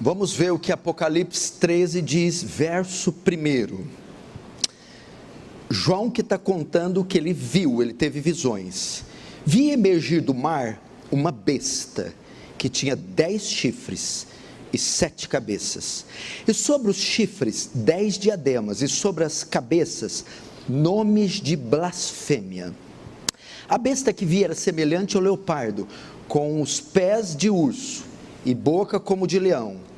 Vamos ver o que Apocalipse 13 diz, verso 1. João que está contando o que ele viu, ele teve visões. Vi emergir do mar uma besta, que tinha 10 chifres e 7 cabeças. E sobre os chifres 10 diademas, e sobre as cabeças nomes de blasfêmia. A besta que vi era semelhante ao leopardo, com os pés de urso e boca como de leão.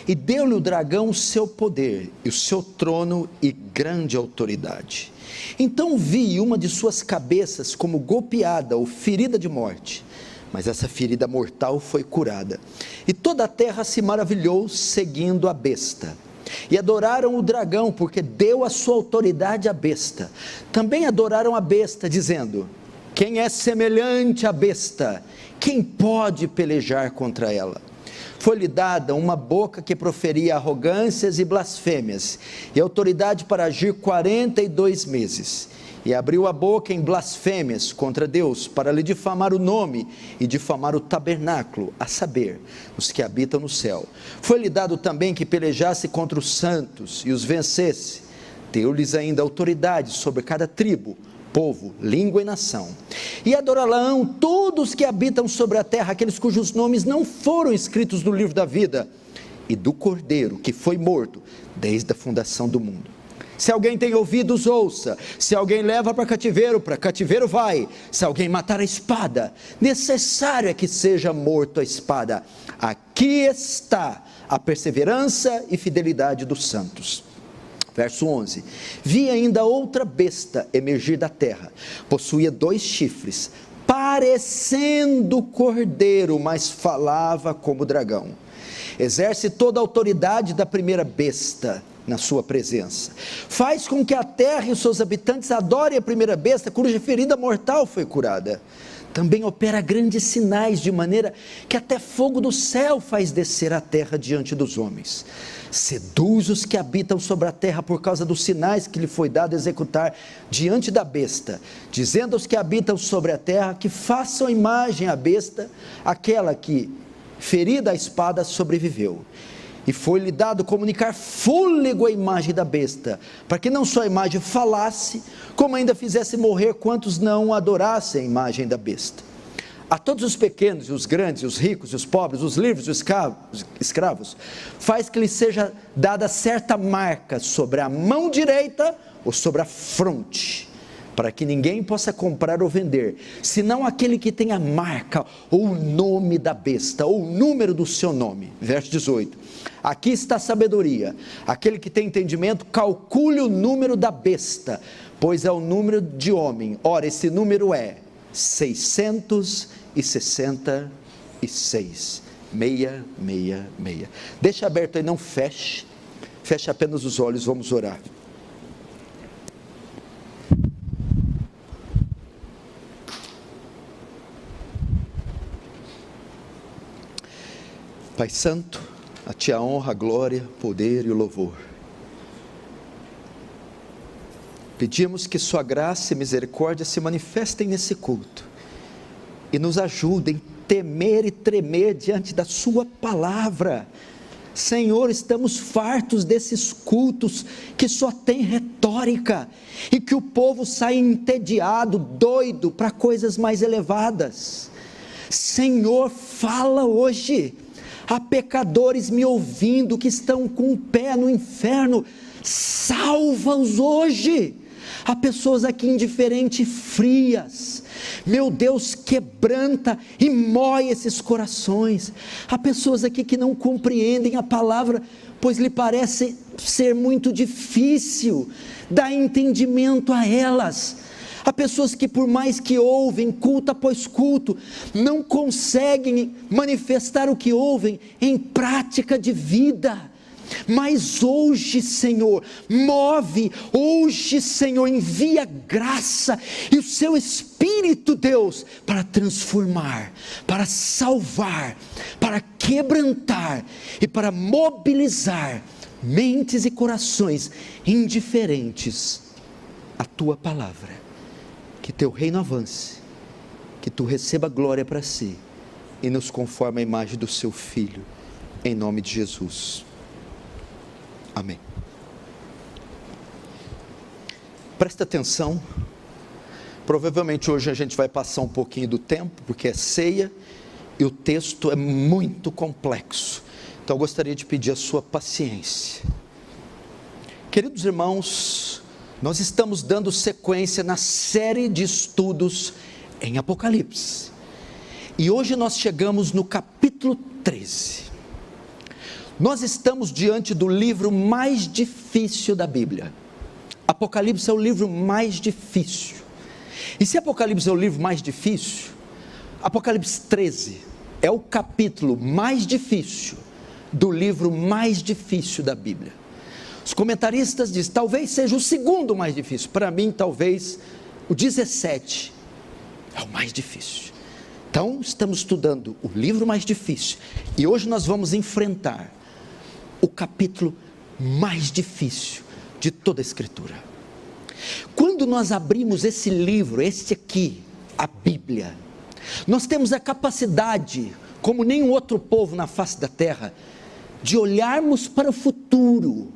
E deu-lhe o dragão o seu poder, e o seu trono e grande autoridade. Então vi uma de suas cabeças como golpeada ou ferida de morte, mas essa ferida mortal foi curada. E toda a terra se maravilhou seguindo a besta. E adoraram o dragão, porque deu a sua autoridade à besta. Também adoraram a besta, dizendo: quem é semelhante à besta? Quem pode pelejar contra ela? Foi-lhe dada uma boca que proferia arrogâncias e blasfêmias, e autoridade para agir 42 meses. E abriu a boca em blasfêmias contra Deus, para lhe difamar o nome e difamar o tabernáculo, a saber, os que habitam no céu. Foi-lhe dado também que pelejasse contra os santos e os vencesse. Deu-lhes ainda autoridade sobre cada tribo, povo, língua e nação. E adorá-lo-ão todos que habitam sobre a terra, aqueles cujos nomes não foram escritos no livro da vida, e do Cordeiro que foi morto desde a fundação do mundo. Se alguém tem ouvidos, ouça. Se alguém leva para cativeiro vai. Se alguém matar a espada, necessário é que seja morto a espada. Aqui está a perseverança e fidelidade dos santos. Verso 11, vi ainda outra besta emergir da terra, possuía 2 chifres, parecendo cordeiro, mas falava como dragão. Exerce toda a autoridade da primeira besta na sua presença. Faz com que a terra e os seus habitantes adorem a primeira besta, cuja ferida mortal foi curada. Também opera grandes sinais, de maneira que até fogo do céu faz descer a terra diante dos homens. Seduz os que habitam sobre a terra por causa dos sinais que lhe foi dado executar diante da besta, dizendo aos que habitam sobre a terra que façam a imagem à besta, aquela que, ferida a espada, sobreviveu. E foi-lhe dado comunicar fôlego à imagem da besta, para que não só a imagem falasse, como ainda fizesse morrer quantos não adorassem a imagem da besta. A todos os pequenos e os grandes, os ricos e os pobres, os livres e os escravos, faz que lhes seja dada certa marca sobre a mão direita ou sobre a fronte, para que ninguém possa comprar ou vender, senão aquele que tem a marca ou o nome da besta, ou o número do seu nome. Verso 18, aqui está a sabedoria, aquele que tem entendimento, calcule o número da besta, pois é o número de homem. Ora, esse número é 666, 666. Deixa aberto aí, não feche apenas os olhos, vamos orar. Pai Santo, a Ti a honra, a glória, o poder e o louvor. Pedimos que Sua graça e misericórdia se manifestem nesse culto e nos ajudem a temer e tremer diante da Sua palavra. Senhor, estamos fartos desses cultos que só tem retórica e que o povo sai entediado, doido para coisas mais elevadas. Senhor, fala hoje. Há pecadores me ouvindo que estão com o pé no inferno, salva-os hoje. Há pessoas aqui indiferentes e frias, meu Deus, quebranta e mói esses corações. Há pessoas aqui que não compreendem a palavra, pois lhe parece ser muito difícil, dá entendimento a elas. Há pessoas que por mais que ouvem, culto após culto, não conseguem manifestar o que ouvem em prática de vida. Mas hoje, Senhor, move, hoje, Senhor, envia graça e o Seu Espírito, Deus, para transformar, para salvar, para quebrantar e para mobilizar mentes e corações indiferentes à Tua palavra. Que Teu reino avance, que Tu receba glória para Si e nos conforme a imagem do Seu Filho. em nome de Jesus. Amém. Presta atenção. Provavelmente hoje a gente vai passar um pouquinho do tempo, porque é ceia e o texto é muito complexo. Então eu gostaria de pedir a sua paciência. Queridos irmãos, nós estamos dando sequência na série de estudos em Apocalipse. E hoje nós chegamos no capítulo 13. Nós estamos diante do livro mais difícil da Bíblia. Apocalipse é o livro mais difícil. E se Apocalipse é o livro mais difícil, Apocalipse 13 é o capítulo mais difícil do livro mais difícil da Bíblia. Os comentaristas dizem, talvez seja o segundo mais difícil. Para mim, talvez o 17 é o mais difícil. Então, estamos estudando o livro mais difícil. E hoje nós vamos enfrentar o capítulo mais difícil de toda a Escritura. Quando nós abrimos esse livro, este aqui, a Bíblia, nós temos a capacidade, como nenhum outro povo na face da terra, de olharmos para o futuro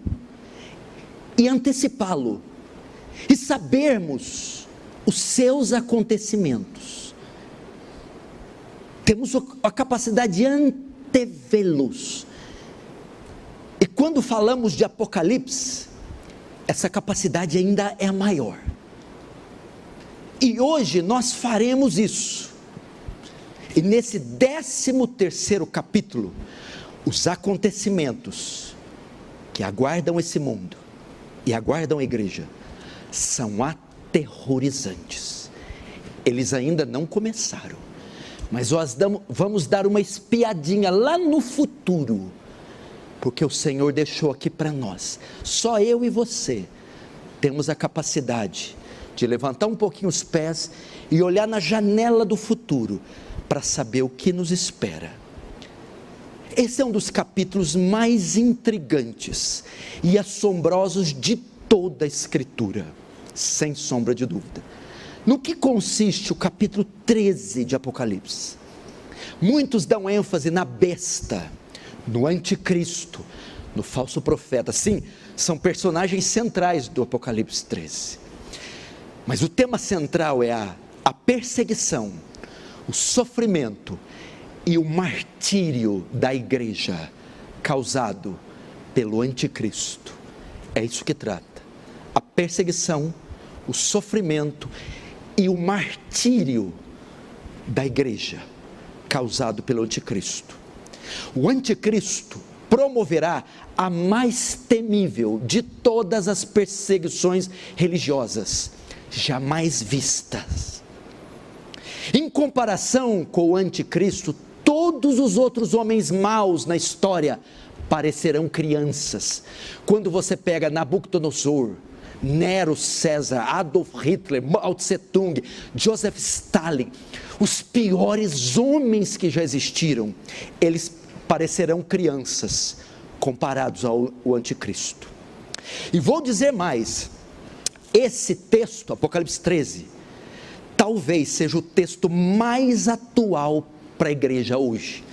e antecipá-lo, e sabermos os seus acontecimentos. Temos a capacidade de antevê-los. E quando falamos de Apocalipse, essa capacidade ainda é maior. E hoje nós faremos isso. E nesse 13º capítulo, os acontecimentos que aguardam esse mundo e aguardam a igreja são aterrorizantes. Eles ainda não começaram, mas nós vamos dar uma espiadinha lá no futuro, porque o Senhor deixou aqui para nós. Só eu e você temos a capacidade de levantar um pouquinho os pés e olhar na janela do futuro para saber o que nos espera. Esse é um dos capítulos mais intrigantes e assombrosos de toda a Escritura, sem sombra de dúvida. No que consiste o capítulo 13 de Apocalipse? Muitos dão ênfase na besta, no anticristo, no falso profeta. Sim, são personagens centrais do Apocalipse 13. Mas o tema central é a perseguição, o sofrimento e o martírio da igreja causado pelo anticristo. É isso que trata. A perseguição, o sofrimento e o martírio da igreja causado pelo anticristo. O anticristo promoverá a mais temível de todas as perseguições religiosas jamais vistas. Em comparação com o anticristo, todos os outros homens maus na história parecerão crianças. Quando você pega Nabucodonosor, Nero César, Adolf Hitler, Mao Tse Tung, Joseph Stalin, os piores homens que já existiram, eles parecerão crianças comparados ao anticristo. E vou dizer mais, esse texto, Apocalipse 13, talvez seja o texto mais atual para a igreja hoje.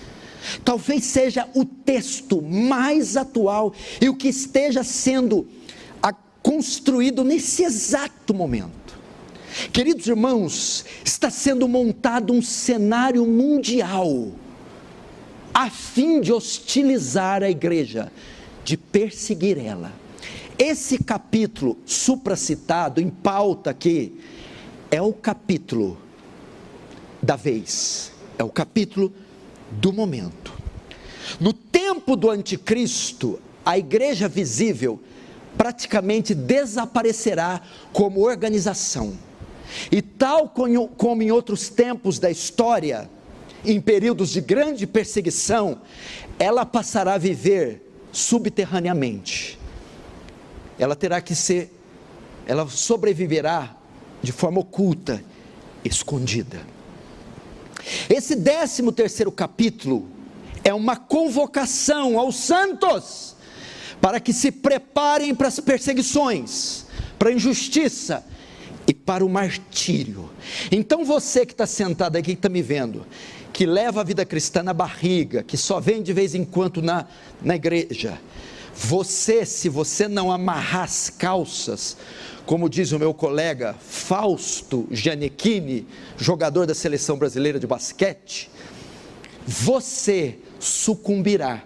Talvez seja o texto mais atual e o que esteja sendo construído nesse exato momento. Queridos irmãos, está sendo montado um cenário mundial a fim de hostilizar a igreja, de perseguir ela. Esse capítulo supracitado, em pauta aqui, é o capítulo da vez, é o capítulo do momento. No tempo do anticristo, a igreja visível praticamente desaparecerá como organização. E tal como em outros tempos da história, em períodos de grande perseguição, ela passará a viver subterraneamente. Ela sobreviverá de forma oculta, escondida. Esse 13º capítulo é uma convocação aos santos para que se preparem para as perseguições, para a injustiça e para o martírio. Então você que está sentado aqui, que está me vendo, que leva a vida cristã na barriga, que só vem de vez em quando na igreja, se você não amarrar as calças, como diz o meu colega Fausto Gianecchini, jogador da seleção brasileira de basquete, você sucumbirá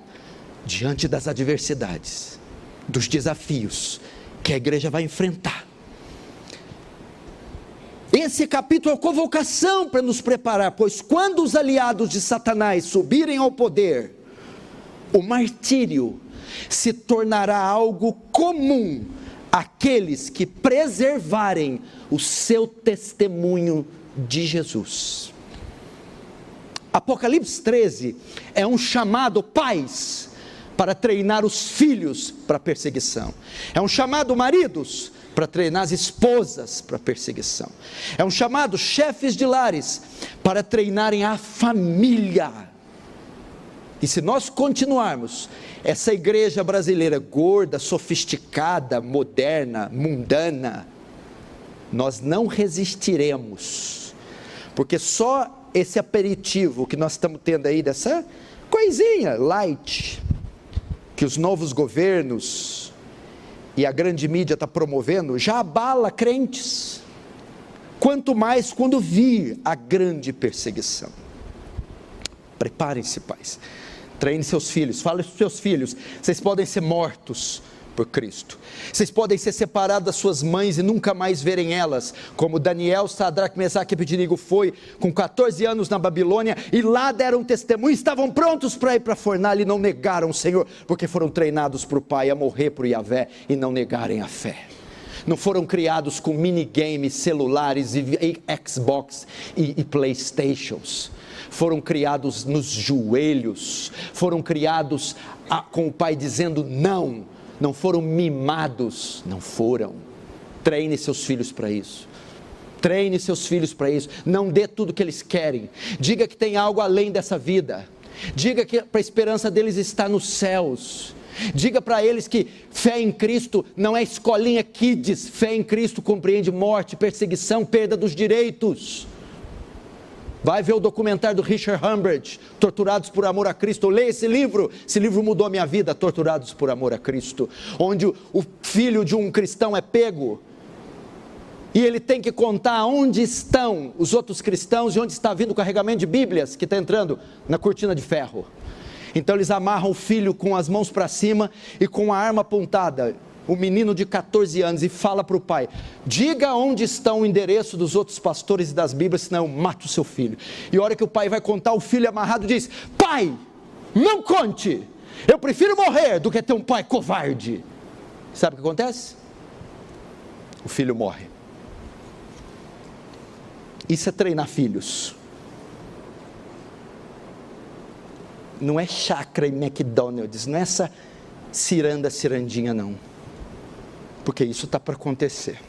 diante das adversidades, dos desafios que a igreja vai enfrentar. Esse capítulo é a convocação para nos preparar, pois quando os aliados de Satanás subirem ao poder, o martírio se tornará algo comum àqueles que preservarem o seu testemunho de Jesus. Apocalipse 13 é um chamado pais para treinar os filhos para a perseguição. É um chamado maridos para treinar as esposas para a perseguição. É um chamado chefes de lares para treinarem a família. E se nós continuarmos, essa igreja brasileira gorda, sofisticada, moderna, mundana, nós não resistiremos, porque só esse aperitivo que nós estamos tendo aí, dessa coisinha light, que os novos governos e a grande mídia está promovendo, já abala crentes, quanto mais quando vir a grande perseguição. Preparem-se, pais, treine seus filhos, fale para os seus filhos, vocês podem ser mortos por Cristo, vocês podem ser separados das suas mães e nunca mais verem elas, como Daniel, Sadraque, Mesaque e Abednego foi, com 14 anos na Babilônia, e lá deram testemunho, estavam prontos para ir para a fornalha e não negaram o Senhor, porque foram treinados por Pai a morrer por Yahvé e não negarem a fé. Não foram criados com minigames, celulares e Xbox e Playstations, foram criados nos joelhos, foram criados com o Pai dizendo não. Não foram mimados, não foram. Treine seus filhos para isso. Treine seus filhos para isso. Não dê tudo que eles querem. Diga que tem algo além dessa vida. Diga que a esperança deles está nos céus. Diga para eles que fé em Cristo não é escolinha kids. Fé em Cristo compreende morte, perseguição, perda dos direitos. Vai ver o documentário do Richard Humbert, Torturados por Amor a Cristo. Leia esse livro mudou a minha vida, Torturados por Amor a Cristo, onde o filho de um cristão é pego, e ele tem que contar onde estão os outros cristãos, e onde está vindo o carregamento de Bíblias, que está entrando na cortina de ferro. Então eles amarram o filho com as mãos para cima, e com a arma apontada, o menino de 14 anos, e fala para o pai, diga onde está o endereço dos outros pastores e das Bíblias, senão eu mato o seu filho. E a hora que o pai vai contar, o filho amarrado diz, pai, não conte, eu prefiro morrer do que ter um pai covarde. Sabe o que acontece? O filho morre. Isso é treinar filhos. Não é chácara e McDonald's, não é essa cirandinha não, porque isso está para acontecer.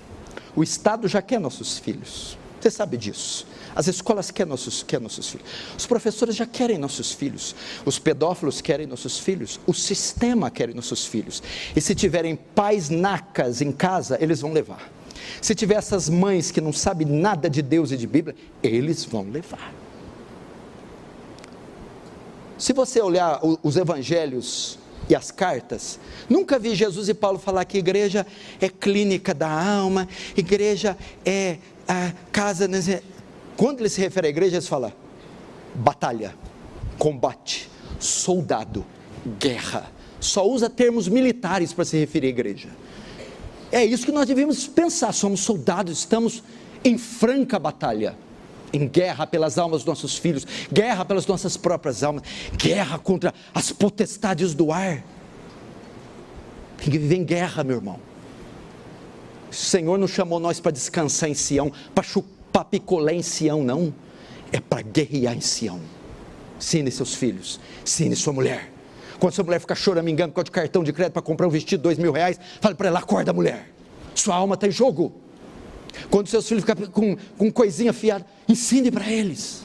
O Estado já quer nossos filhos, você sabe disso. As escolas querem nossos filhos, os professores já querem nossos filhos, os pedófilos querem nossos filhos, o sistema quer nossos filhos, e se tiverem pais nacas em casa, eles vão levar. Se tiver essas mães que não sabem nada de Deus e de Bíblia, eles vão levar. Se você olhar os evangelhos e as cartas, nunca vi Jesus e Paulo falar que igreja é clínica da alma, igreja é a casa. Quando ele se refere à igreja, eles falam batalha, combate, soldado, guerra. Só usa termos militares para se referir à igreja. É isso que nós devemos pensar, somos soldados, estamos em franca batalha, em guerra pelas almas dos nossos filhos, guerra pelas nossas próprias almas, guerra contra as potestades do ar. Tem que viver em guerra, meu irmão. O Senhor não chamou nós para descansar em Sião, para chupar picolé em Sião, não. É para guerrear em Sião. Ensine seus filhos, ensine sua mulher. Quando sua mulher ficar choramingando por causa de cartão de crédito para comprar um vestido de R$2.000, fale para ela, acorda mulher, sua alma está em jogo. Quando seus filhos ficarem com coisinha afiada, ensine para eles.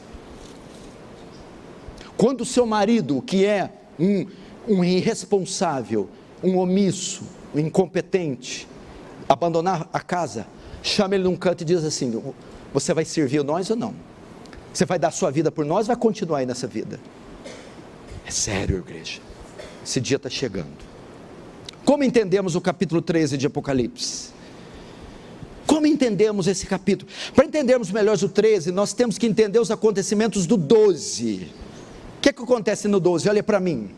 Quando o seu marido, que é um irresponsável, um omisso, um incompetente, abandonar a casa, chama ele num canto e diz assim, você vai servir nós ou não? Você vai dar sua vida por nós, vai continuar aí nessa vida. É sério, igreja. Esse dia está chegando. Como entendemos o capítulo 13 de Apocalipse? Como entendemos esse capítulo? Para entendermos melhor o 13, nós temos que entender os acontecimentos do 12. O que acontece no 12? Olha para mim.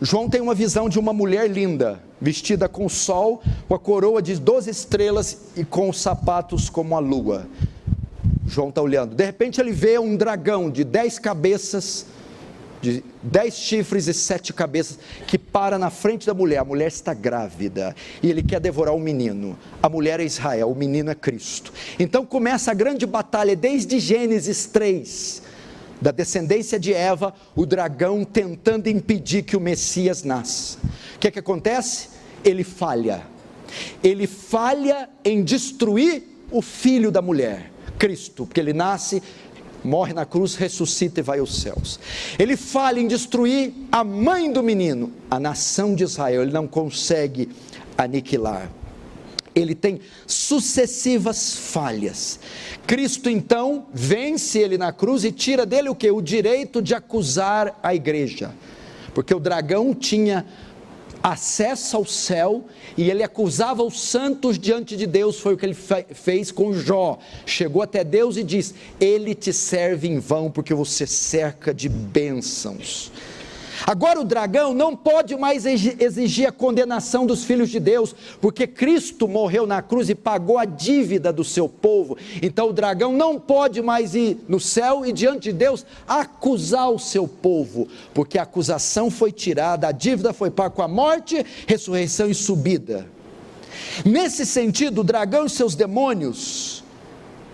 João tem uma visão de uma mulher linda, vestida com o sol, com a coroa de 12 estrelas e com os sapatos como a lua. João está olhando, de repente ele vê um dragão de 10 cabeças, de 10 chifres e 7 cabeças, que para na frente da mulher. A mulher está grávida, e ele quer devorar o menino. A mulher é Israel, o menino é Cristo. Então começa a grande batalha, desde Gênesis 3, da descendência de Eva, o dragão tentando impedir que o Messias nasça. O que acontece? Ele falha em destruir o filho da mulher, Cristo, porque ele nasce, morre na cruz, ressuscita e vai aos céus. Ele falha em destruir a mãe do menino, a nação de Israel. Ele não consegue aniquilar. Ele tem sucessivas falhas. Cristo então vence ele na cruz e tira dele o quê? O direito de acusar a igreja, porque o dragão tinha acesso ao céu, e ele acusava os santos diante de Deus. Foi o que ele fez com Jó. Chegou até Deus e diz: ele te serve em vão, porque você cerca de bênçãos. Agora o dragão não pode mais exigir a condenação dos filhos de Deus, porque Cristo morreu na cruz e pagou a dívida do seu povo. Então o dragão não pode mais ir no céu e diante de Deus acusar o seu povo, porque a acusação foi tirada, a dívida foi paga com a morte, ressurreição e subida. Nesse sentido, o dragão e seus demônios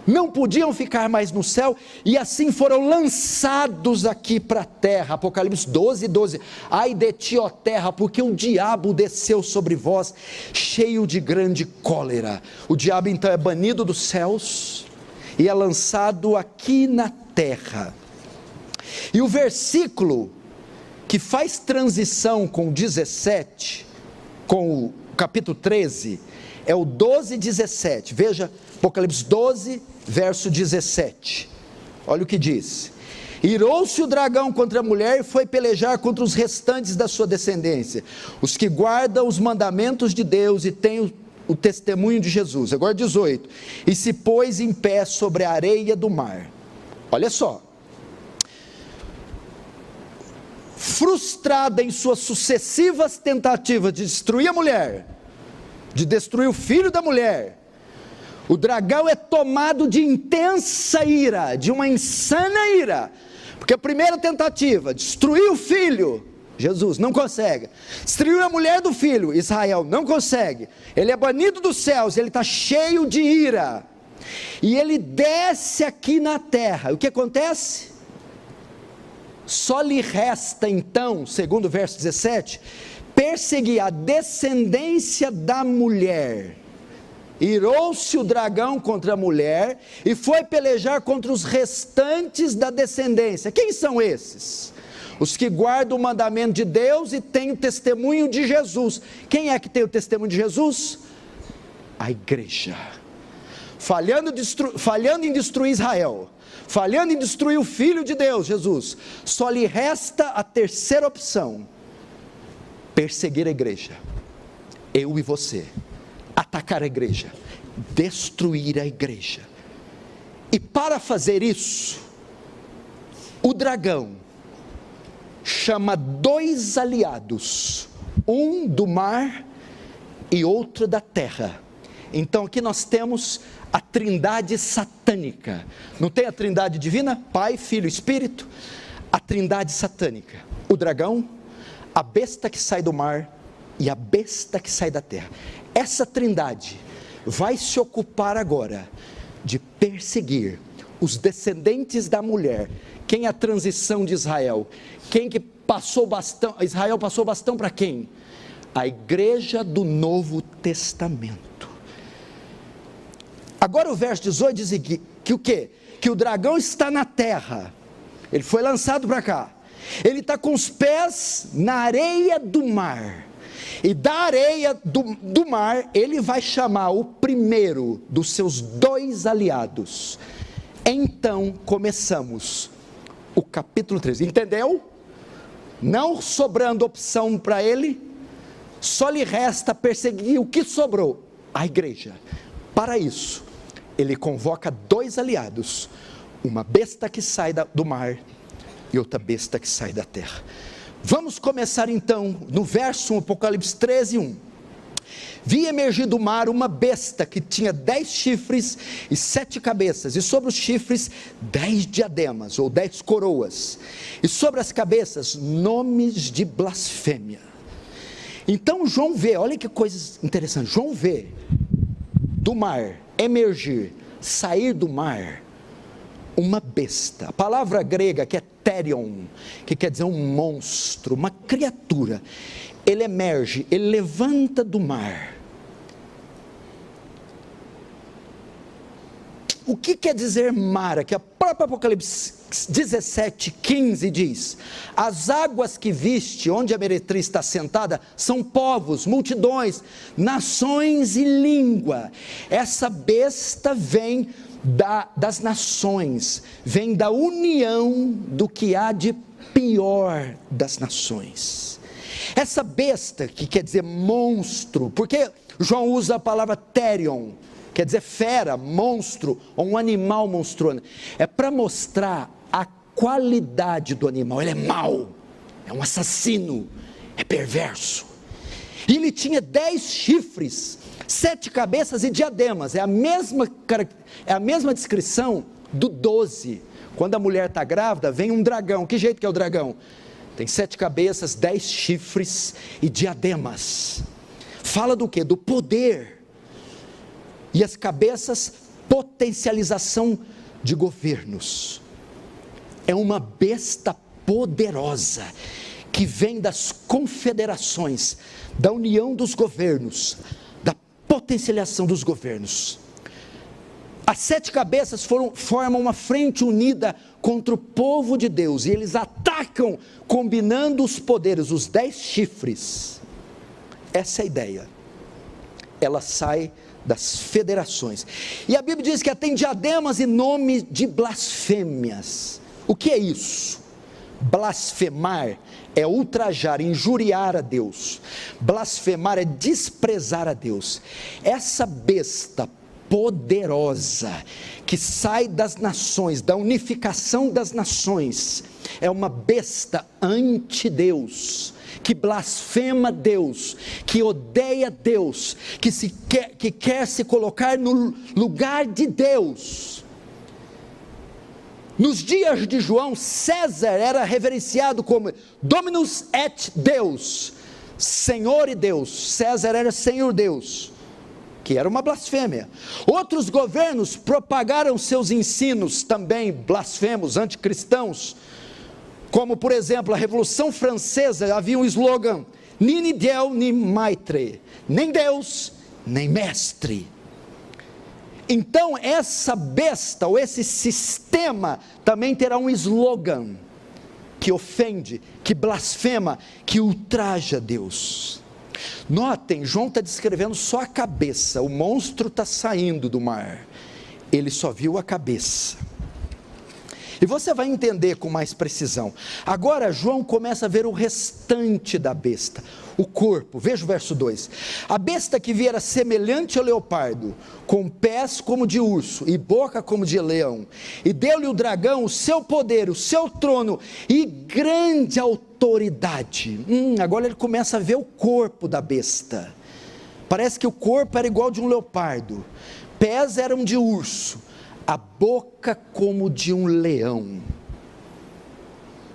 não podiam ficar mais no céu, e assim foram lançados aqui para a terra. Apocalipse 12, 12. Ai de ti, ó terra, porque o diabo desceu sobre vós, cheio de grande cólera. O diabo então é banido dos céus, e é lançado aqui na terra. E o versículo que faz transição com o 17, com o capítulo 13, é o 12, 17, veja, Apocalipse 12, verso 17, olha o que diz: irou-se o dragão contra a mulher e foi pelejar contra os restantes da sua descendência, os que guardam os mandamentos de Deus e têm o testemunho de Jesus. Agora 18, e se pôs em pé sobre a areia do mar. Olha só, frustrada em suas sucessivas tentativas de destruir a mulher, de destruir o filho da mulher, o dragão é tomado de intensa ira, de uma insana ira, porque a primeira tentativa, destruir o filho, Jesus, não consegue. Destruir a mulher do filho, Israel, não consegue. Ele é banido dos céus, ele está cheio de ira, e ele desce aqui na terra. O que acontece? Só lhe resta então, segundo o verso 17, perseguir a descendência da mulher. Irou-se o dragão contra a mulher e foi pelejar contra os restantes da descendência. Quem são esses? Os que guardam o mandamento de Deus e têm o testemunho de Jesus. Quem é que tem o testemunho de Jesus? A igreja. Falhando em destruir Israel, falhando em destruir o Filho de Deus, Jesus, só lhe resta a terceira opção: perseguir a igreja. Eu e você. Atacar a igreja, destruir a igreja. E para fazer isso, o dragão chama 2 aliados, um do mar e outro da terra. Então aqui nós temos a trindade satânica. Não tem a trindade divina? Pai, Filho, Espírito. A trindade satânica: o dragão, a besta que sai do mar e a besta que sai da terra. Essa trindade vai se ocupar agora de perseguir os descendentes da mulher. Quem é a transição de Israel? Quem que passou o bastão? Israel passou o bastão para quem? A igreja do Novo Testamento. Agora o verso 18 diz que o quê? Que o dragão está na terra, ele foi lançado para cá, ele está com os pés na areia do mar, e da areia do mar, ele vai chamar o primeiro dos seus 2 aliados. Então começamos o capítulo 13. Entendeu? Não sobrando opção para ele, só lhe resta perseguir o que sobrou, a igreja. Para isso, ele convoca 2 aliados, uma besta que sai do mar e outra besta que sai da terra. Vamos começar então no verso 1, Apocalipse 13, 1. Vi emergir do mar uma besta que tinha 10 chifres e 7 cabeças, e sobre os chifres 10 diademas, ou 10 coroas, e sobre as cabeças nomes de blasfêmia. Então João vê, olha que coisa interessante, João vê do mar emergir, sair do mar, uma besta. A palavra grega que é therion, que quer dizer um monstro, uma criatura. Ele emerge, ele levanta do mar. O que quer dizer mar? Aqui a própria Apocalipse 17, 15 diz: as águas que viste, onde a meretriz está sentada, são povos, multidões, nações e língua. Essa besta vem das nações, vem da união do que há de pior das nações. Essa besta, que quer dizer monstro, porque João usa a palavra therion, quer dizer fera, monstro, ou um animal monstruoso, é para mostrar a qualidade do animal. Ele é mau, é um assassino, é perverso. E ele tinha 10 chifres, 7 cabeças e diademas. É a mesma descrição do 12. Quando a mulher está grávida, vem um dragão. Que jeito que é o dragão? Tem 7 cabeças, 10 chifres e diademas. Fala do quê? Do poder. E as cabeças, potencialização de governos. É uma besta poderosa, que vem das confederações, da união dos governos, da potencialização dos governos. As 7 cabeças formam uma frente unida contra o povo de Deus, e eles atacam combinando os poderes, os 10 chifres. Essa é a ideia. Ela sai das federações, e a Bíblia diz que ela tem diademas e nome de blasfêmias. O que é isso? Blasfemar é ultrajar, injuriar a Deus. Blasfemar é desprezar a Deus. Essa besta poderosa, que sai das nações, da unificação das nações, é uma besta anti-Deus, que blasfema Deus, que odeia Deus, que quer se colocar no lugar de Deus. Nos dias de João, César era reverenciado como Dominus et Deus, Senhor e Deus. César era Senhor Deus, que era uma blasfêmia. Outros governos propagaram seus ensinos também blasfemos, anticristãos, como por exemplo a Revolução Francesa. Havia um slogan: Nini Dieu ni Maitre, nem Deus nem mestre. Então essa besta, ou esse sistema, também terá um slogan que ofende, que blasfema, que ultraja Deus. Notem, João está descrevendo só a cabeça. O monstro está saindo do mar, ele só viu a cabeça, e você vai entender com mais precisão. Agora João começa a ver o restante da besta, o corpo. Veja o verso 2: a besta que vi era semelhante ao leopardo, com pés como de urso e boca como de leão, e deu-lhe o dragão o seu poder, o seu trono e grande autoridade. Agora ele começa a ver o corpo da besta. Parece que o corpo era igual de um leopardo, pés eram de urso, a boca como de um leão.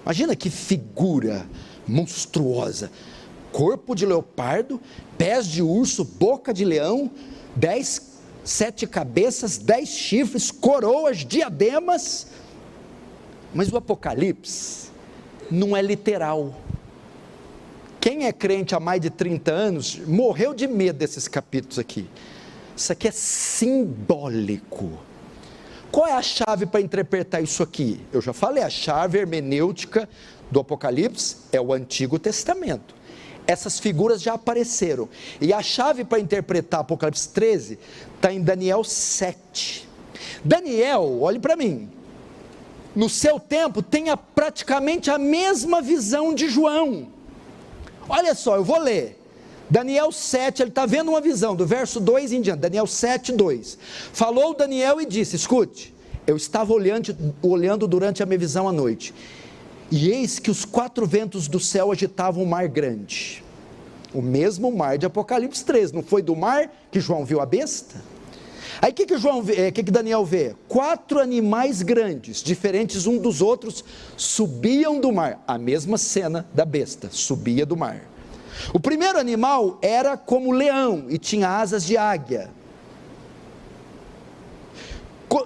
Imagina que figura monstruosa: corpo de leopardo, pés de urso, boca de leão, 7 cabeças, 10 chifres, coroas, diademas. Mas o Apocalipse não é literal. Quem é crente há mais de 30 anos morreu de medo desses capítulos aqui. Isso aqui é simbólico. Qual é a chave para interpretar isso aqui? Eu já falei, a chave hermenêutica do Apocalipse é o Antigo Testamento. Essas figuras já apareceram, e a chave para interpretar Apocalipse 13 está em Daniel 7. Daniel, olhe para mim, no seu tempo tem praticamente a mesma visão de João. Olha só, eu vou ler, Daniel 7, ele está vendo uma visão, do verso 2 em diante, Daniel 7, 2, falou Daniel e disse, escute, eu estava olhando durante a minha visão à noite, e eis que os 4 ventos do céu agitavam um mar grande, o mesmo mar de Apocalipse 13, não foi do mar que João viu a besta? Aí o que Daniel vê? 4 animais grandes, diferentes um dos outros, subiam do mar, a mesma cena da besta, subia do mar. O primeiro animal era como leão e tinha asas de águia.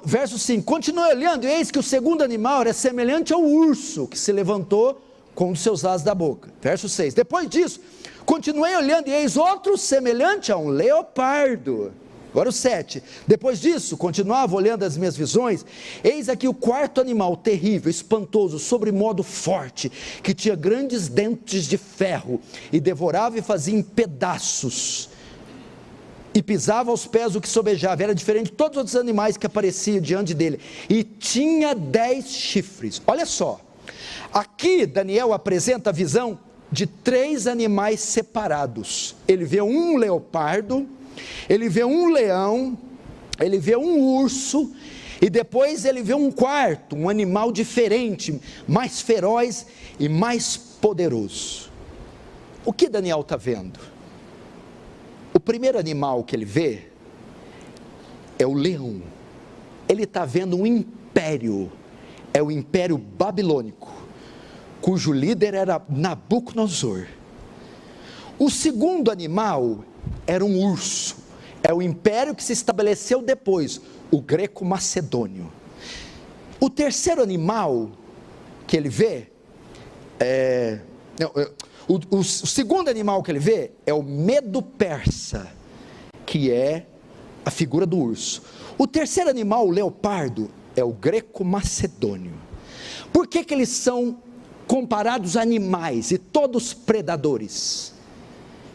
Verso 5, continue olhando, e eis que o segundo animal era semelhante ao urso, que se levantou com os seus asas da boca. Verso 6, depois disso, continuei olhando, e eis outro semelhante a um leopardo. Agora o 7, depois disso, continuava olhando as minhas visões, eis aqui o quarto animal, terrível, espantoso, sobremodo forte, que tinha grandes dentes de ferro, e devorava e fazia em pedaços, e pisava aos pés o que sobejava, era diferente de todos os outros animais que apareciam diante dele, e tinha 10 chifres, olha só, aqui Daniel apresenta a visão de 3 animais separados, ele vê um leopardo, ele vê um leão, ele vê um urso, e depois ele vê um quarto, um animal diferente, mais feroz e mais poderoso. O que Daniel está vendo? O primeiro animal que ele vê é o leão, ele está vendo um império, é o império babilônico, cujo líder era Nabucodonosor. O segundo animal era um urso, é o império que se estabeleceu depois, o greco-macedônio. O terceiro animal que ele vê, o segundo animal que ele vê é o Medo-Persa, que é a figura do urso. O terceiro animal, o leopardo, é o greco-macedônio. Por que eles são comparados a animais e todos predadores?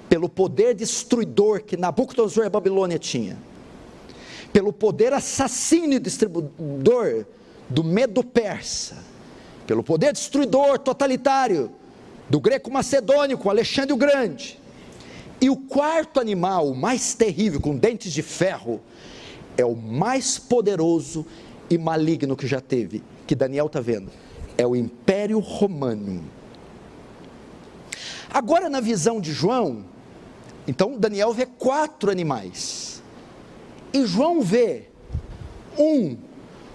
Pelo poder destruidor que Nabucodonosor e a Babilônia tinha, pelo poder assassino e distribuidor do Medo-Persa, pelo poder destruidor totalitário do greco-macedônio com Alexandre o Grande. E o quarto animal, o mais terrível, com dentes de ferro, é o mais poderoso e maligno que já teve, que Daniel está vendo, é o Império Romano. Agora na visão de João, então Daniel vê 4 animais, e João vê um,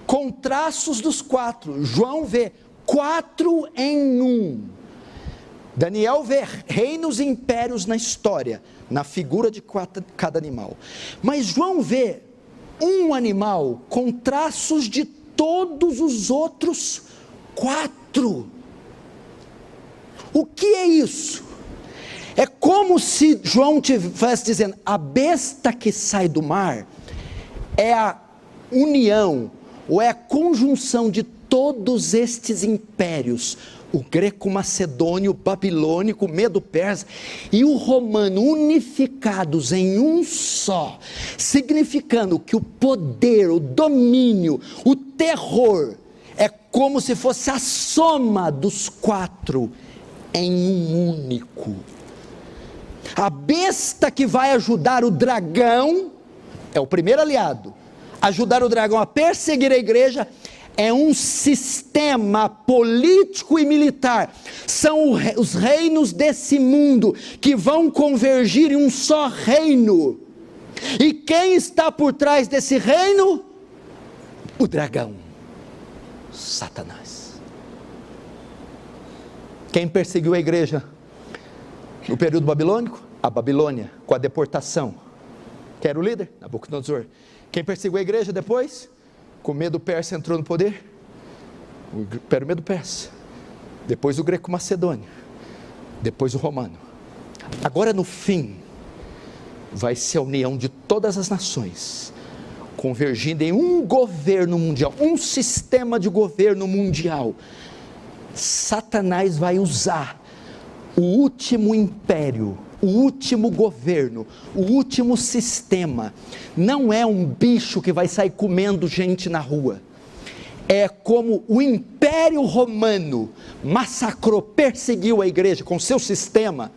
com traços dos 4, João vê 4 em 1, Daniel vê reinos e impérios na história, na figura de cada animal, mas João vê um animal com traços de todos os outros 4, o que é isso? É como se João estivesse dizendo, a besta que sai do mar, é a união, ou é a conjunção de todos estes impérios, o greco-macedônio, o babilônico, o medo-persa e o romano, unificados em um só, significando que o poder, o domínio, o terror, é como se fosse a soma dos 4 em um único. A besta que vai ajudar o dragão, é o primeiro aliado, ajudar o dragão a perseguir a igreja, é um sistema político e militar, são os reinos desse mundo, que vão convergir em um só reino, e quem está por trás desse reino? O dragão, Satanás. Quem perseguiu a igreja no período babilônico? A Babilônia, com a deportação. Quem era o líder? Nabucodonosor. Quem perseguiu a igreja depois? Com o Medo-Persa entrou no poder? O Império Medo-Persa. Depois o greco-macedônio. Depois o romano. Agora no fim, vai ser a união de todas as nações, convergindo em um governo mundial, um sistema de governo mundial. Satanás vai usar o último império o último governo, o último sistema, não é um bicho que vai sair comendo gente na rua. É como o Império Romano massacrou, perseguiu a igreja com seu sistema.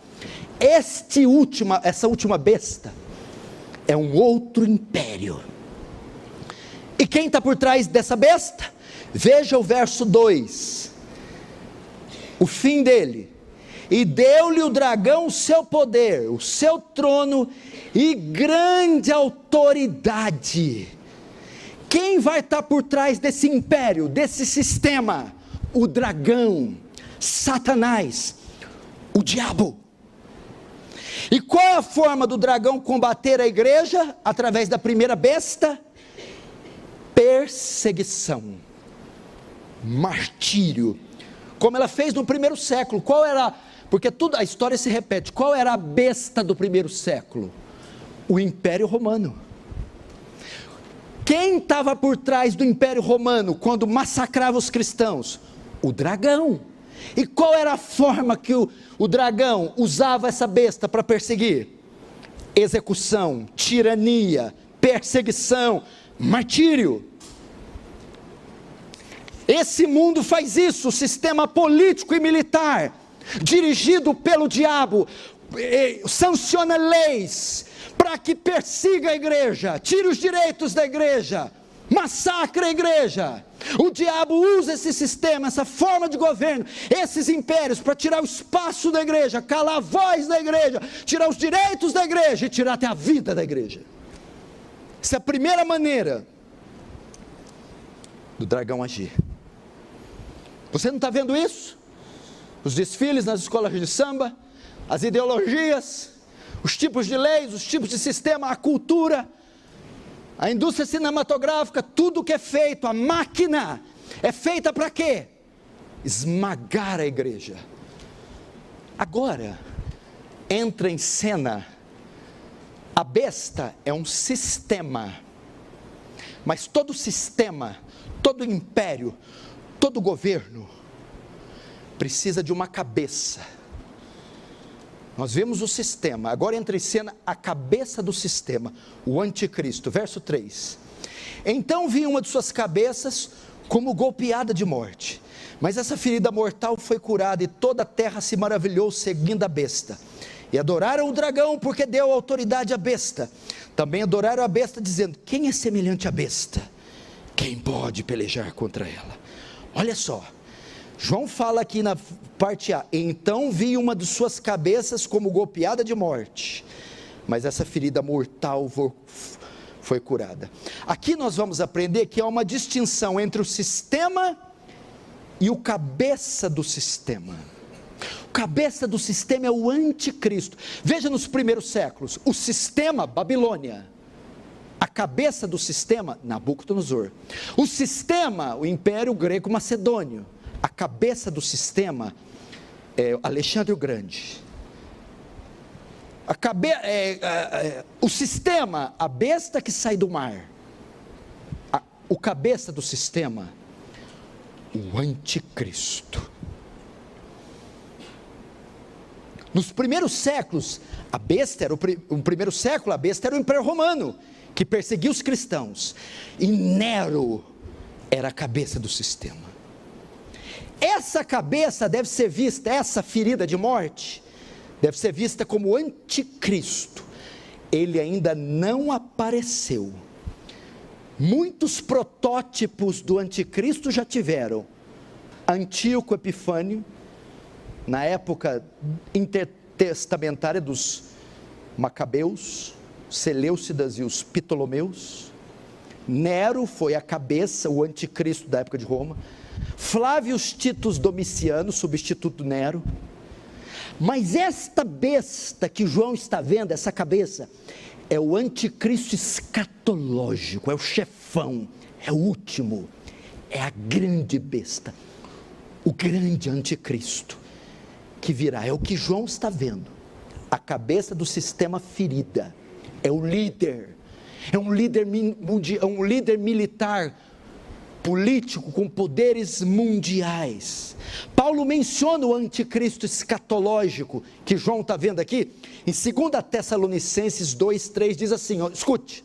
Essa última besta é um outro império. E quem está por trás dessa besta? Veja o verso 2. O fim dele. E deu-lhe o dragão o seu poder, o seu trono e grande autoridade. Quem vai estar por trás desse império, desse sistema? O dragão, Satanás, o diabo. E qual é a forma do dragão combater a igreja? Através da primeira besta? Perseguição, martírio, como ela fez no primeiro século. Qual era, porque a história se repete, qual era a besta do primeiro século? O Império Romano. Quem estava por trás do Império Romano quando massacrava os cristãos? O dragão. E qual era a forma que o dragão usava essa besta para perseguir? Execução, tirania, perseguição, martírio. Esse mundo faz isso, o sistema político e militar, dirigido pelo diabo, sanciona leis para que persiga a igreja, tire os direitos da igreja, massacre a igreja. O diabo usa esse sistema, essa forma de governo, esses impérios para tirar o espaço da igreja, calar a voz da igreja, tirar os direitos da igreja e tirar até a vida da igreja. Essa é a primeira maneira do dragão agir. Você não está vendo isso? Os desfiles nas escolas de samba, as ideologias, os tipos de leis, os tipos de sistema, a cultura, a indústria cinematográfica, tudo que é feito, a máquina, é feita para quê? Esmagar a igreja. Agora, entra em cena, a besta é um sistema, mas todo sistema, todo império, todo governo, precisa de uma cabeça. Nós vemos o sistema, agora entra em cena a cabeça do sistema, o anticristo, verso 3. Então vi uma de suas cabeças como golpeada de morte, mas essa ferida mortal foi curada e toda a terra se maravilhou seguindo a besta. E adoraram o dragão porque deu autoridade à besta. Também adoraram a besta dizendo, quem é semelhante à besta? Quem pode pelejar contra ela? Olha só, João fala aqui na parte A, então vi uma de suas cabeças como golpeada de morte, mas essa ferida mortal foi curada. Aqui nós vamos aprender que há uma distinção entre o sistema e o cabeça do sistema. O cabeça do sistema é o anticristo. Veja nos primeiros séculos, o sistema, Babilônia. A cabeça do sistema, Nabucodonosor. O sistema, o Império Greco-Macedônio. A cabeça do sistema é Alexandre o Grande. O sistema, a besta que sai do mar. O cabeça do sistema, o anticristo. Nos primeiros séculos, a besta era no primeiro século, a besta era o Império Romano, que perseguia os cristãos. E Nero era a cabeça do sistema. Essa cabeça deve ser vista, essa ferida de morte, deve ser vista como anticristo. Ele ainda não apareceu. Muitos protótipos do anticristo já tiveram. Antíoco Epifânio, na época intertestamentária dos Macabeus, Seleucidas e os Ptolomeus. Nero foi a cabeça, o anticristo da época de Roma. Flávio Titus Domiciano, substituto do Nero. Mas esta besta que João está vendo, essa cabeça, é o anticristo escatológico, é o chefão, é o último, é a grande besta, o grande anticristo que virá, é o que João está vendo, a cabeça do sistema ferida, é o líder, é um líder mundial, é um líder militar político com poderes mundiais. Paulo menciona o anticristo escatológico, que João está vendo aqui, em 2 Tessalonicenses 2:3 diz assim, ó, escute,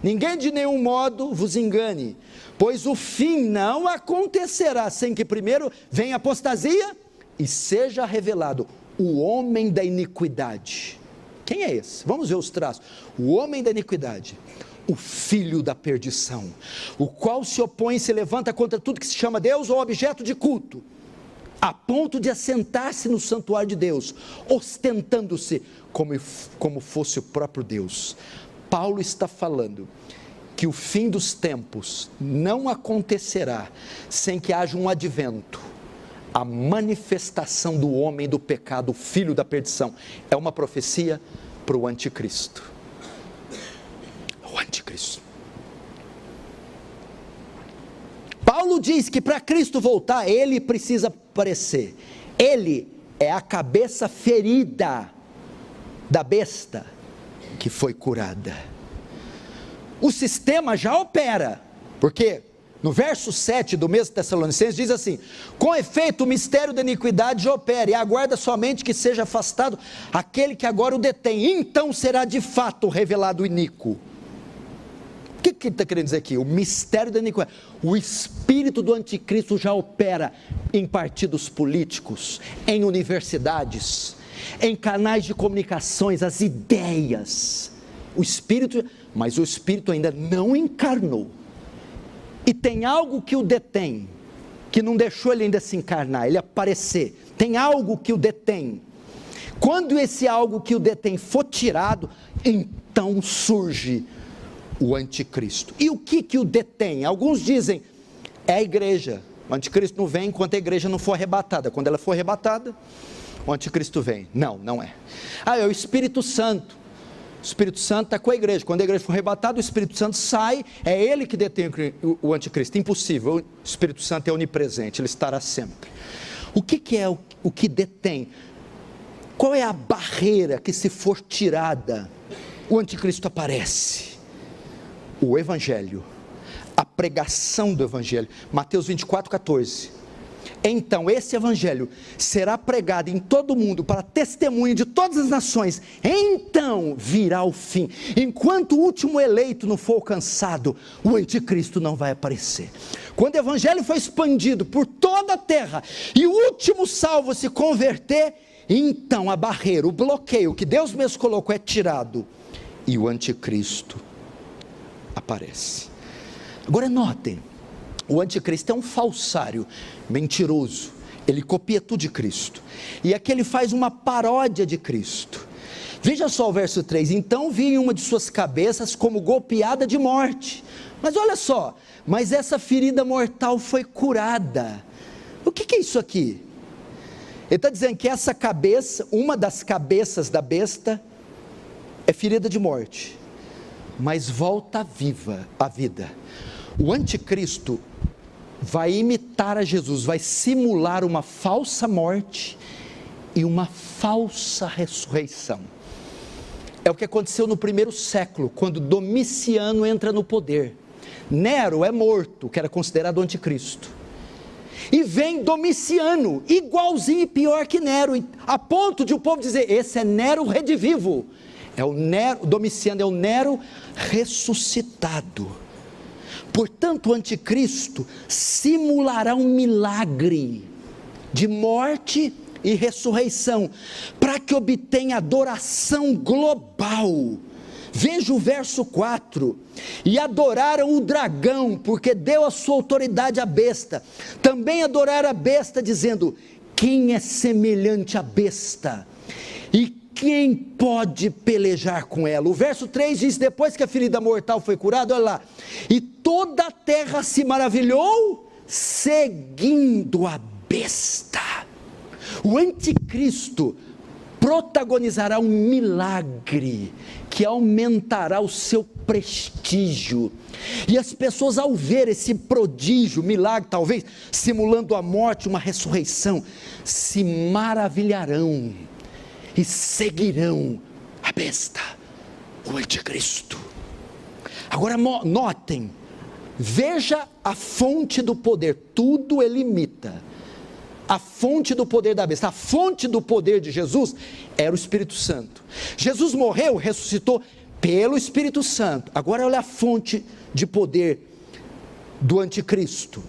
ninguém de nenhum modo vos engane, pois o fim não acontecerá sem que primeiro venha a apostasia e seja revelado o homem da iniquidade. Quem é esse? Vamos ver os traços. O homem da iniquidade, o filho da perdição, o qual se opõe e se levanta contra tudo que se chama Deus ou objeto de culto, a ponto de assentar-se no santuário de Deus, ostentando-se como fosse o próprio Deus. Paulo está falando que o fim dos tempos não acontecerá sem que haja um advento, a manifestação do homem do pecado, o filho da perdição. É uma profecia para o anticristo. O anticristo. Paulo diz que para Cristo voltar, ele precisa aparecer. Ele é a cabeça ferida da besta que foi curada. O sistema já opera, porque no verso 7 do mesmo Tessalonicenses diz assim, com efeito o mistério da iniquidade já opera, e aguarda somente que seja afastado aquele que agora o detém, então será de fato revelado o iníquo. O que ele está querendo dizer aqui? O mistério da iniquidade, o espírito do anticristo já opera em partidos políticos, em universidades, em canais de comunicações, as ideias, mas o espírito ainda não encarnou. E tem algo que o detém, que não deixou ele ainda se encarnar, ele aparecer. Tem algo que o detém. Quando esse algo que o detém for tirado, então surge o anticristo. E o que o detém? Alguns dizem, é a igreja. O anticristo não vem enquanto a igreja não for arrebatada. Quando ela for arrebatada, o anticristo vem. Não, não é. É o Espírito Santo. O Espírito Santo está com a igreja. Quando a igreja for arrebatada, o Espírito Santo sai, é ele que detém o anticristo. Impossível, o Espírito Santo é onipresente, ele estará sempre. O que é o que detém? Qual é a barreira que, se for tirada, o anticristo aparece? O Evangelho, a pregação do Evangelho. Mateus 24:14. Então esse Evangelho será pregado em todo o mundo para testemunho de todas as nações, então virá o fim. Enquanto o último eleito não for alcançado, o anticristo não vai aparecer. Quando o Evangelho for expandido por toda a terra, e o último salvo se converter, então a barreira, o bloqueio que Deus mesmo colocou é tirado, e o anticristo aparece. Agora notem, o anticristo é um falsário, mentiroso, ele copia tudo de Cristo, e aqui ele faz uma paródia de Cristo. Veja só o verso 3, então vi uma de suas cabeças como golpeada de morte, mas olha só, mas essa ferida mortal foi curada. O que é isso aqui? Ele está dizendo que essa cabeça, uma das cabeças da besta, é ferida de morte, mas volta viva à vida. O anticristo vai imitar a Jesus, vai simular uma falsa morte e uma falsa ressurreição. É o que aconteceu no primeiro século, quando Domiciano entra no poder. Nero é morto, que era considerado o anticristo. E vem Domiciano, igualzinho e pior que Nero, a ponto de o povo dizer, esse é Nero redivivo. É o Nero, Domiciano é o Nero ressuscitado. Portanto, o anticristo simulará um milagre de morte e ressurreição, para que obtenha adoração global. Veja o verso 4, e adoraram o dragão, porque deu a sua autoridade à besta, também adoraram a besta, dizendo, quem é semelhante à besta? E quem pode pelejar com ela? O verso 3 diz, depois que a ferida mortal foi curada, olha lá, e toda a terra se maravilhou, seguindo a besta. O anticristo protagonizará um milagre, que aumentará o seu prestígio, e as pessoas ao ver esse prodígio, milagre talvez, simulando a morte, uma ressurreição, se maravilharão, e seguirão a besta, o anticristo. Agora notem, Veja a fonte do poder, tudo ele imita. A fonte do poder da besta, a fonte do poder de Jesus era o Espírito Santo. Jesus morreu, ressuscitou pelo Espírito Santo. Agora olha a fonte de poder do anticristo.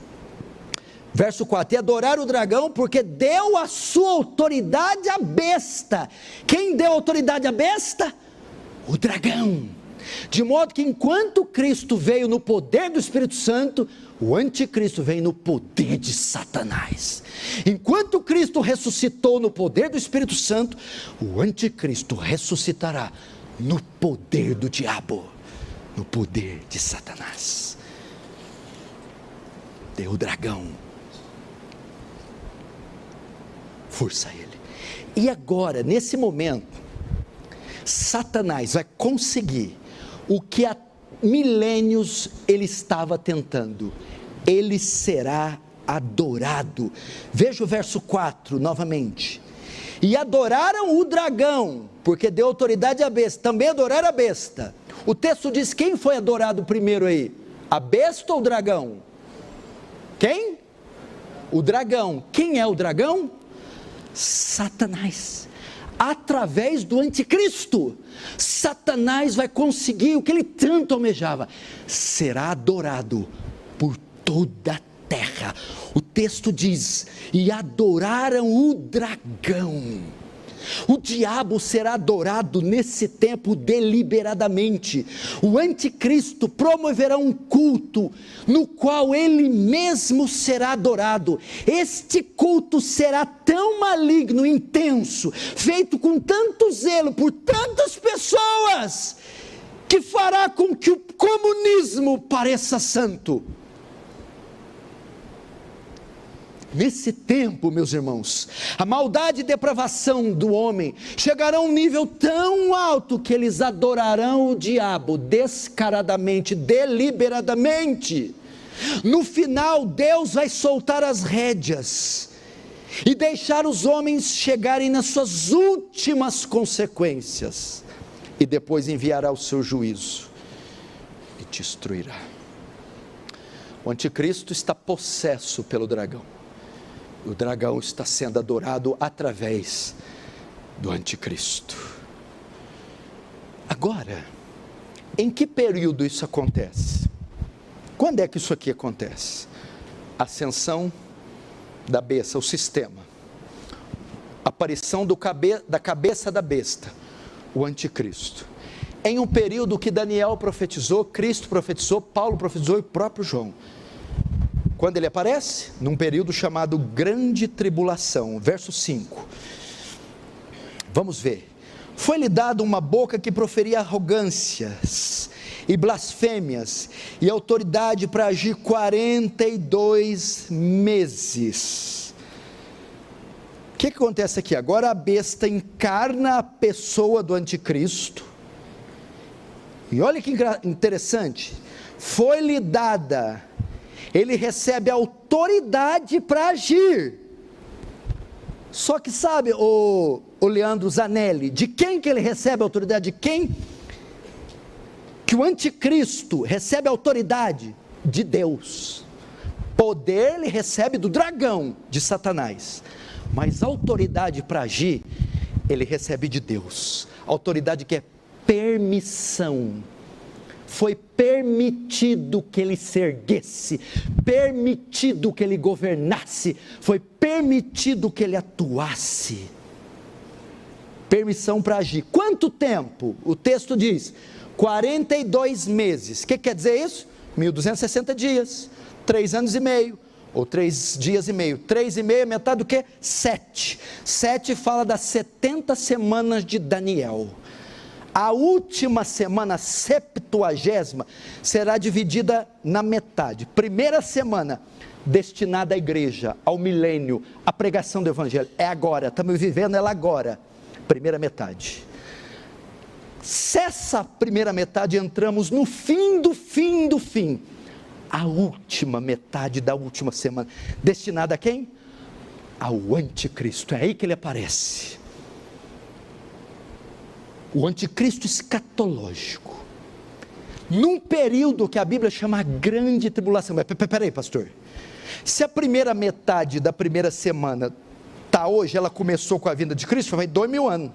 Verso 4, e adorar o dragão, porque deu a sua autoridade à besta. Quem deu autoridade à besta? O dragão. De modo que enquanto Cristo veio no poder do Espírito Santo, o anticristo vem no poder de Satanás. Enquanto Cristo ressuscitou no poder do Espírito Santo, o anticristo ressuscitará no poder do diabo, no poder de Satanás. Deu o dragão. Força a ele. E agora, nesse momento, Satanás vai conseguir o que há milênios ele estava tentando. Ele será adorado. Veja o verso 4 novamente. E adoraram o dragão, porque deu autoridade à besta. Também adoraram a besta. O texto diz: quem foi adorado primeiro aí? A besta ou o dragão? Quem? O dragão. Quem é o dragão? Satanás. Através do anticristo, Satanás vai conseguir o que ele tanto almejava: será adorado por toda a terra. O texto diz: e adoraram o dragão. O diabo será adorado nesse tempo deliberadamente. O anticristo promoverá um culto no qual ele mesmo será adorado. Este culto será tão maligno, intenso, feito com tanto zelo por tantas pessoas, que fará com que o comunismo pareça santo. Nesse tempo, meus irmãos, a maldade e depravação do homem chegarão a um nível tão alto que eles adorarão o diabo descaradamente, deliberadamente. No final, Deus vai soltar as rédeas e deixar os homens chegarem nas suas últimas consequências, e depois enviará o seu juízo e destruirá. O anticristo está possesso pelo dragão. O dragão está sendo adorado através do anticristo. Agora, em que período isso acontece? Quando é que isso aqui acontece? Ascensão da besta, o sistema. Aparição da cabeça da besta, o anticristo. Em um período que Daniel profetizou, Cristo profetizou, Paulo profetizou e o próprio João. Quando ele aparece? Num período chamado Grande Tribulação, verso 5. Vamos ver. Foi-lhe dado uma boca que proferia arrogâncias e blasfêmias, e autoridade para agir 42 meses. O que acontece aqui? Agora a besta encarna a pessoa do anticristo, e olha que interessante, foi-lhe dada, ele recebe autoridade para agir. Só que sabe, o Leandro Zanelli, de quem que ele recebe a autoridade? De quem? Que o anticristo recebe a autoridade de Deus. Poder ele recebe do dragão, de Satanás. Mas a autoridade para agir, ele recebe de Deus. Autoridade que é permissão. Foi permitido que ele se erguesse, permitido que ele governasse, foi permitido que ele atuasse. Permissão para agir. Quanto tempo? O texto diz 42 meses. O que quer dizer isso? 1260 dias, 3 anos e meio, ou 3 dias e meio. 3 e meio é metade do que? 7. 7 fala das 70 semanas de Daniel. A última semana, 70ª, será dividida na metade. Primeira semana, destinada à igreja, ao milênio, à pregação do evangelho. É agora, estamos vivendo ela agora. Primeira metade. Se essa primeira metade entramos no fim do fim do fim, a última metade da última semana, destinada a quem? Ao anticristo. É aí que ele aparece. O anticristo escatológico. num período que a Bíblia chama grande tribulação. Mas peraí, pastor, se a primeira metade da primeira semana está hoje, ela começou com a vinda de Cristo, vai 2000 anos,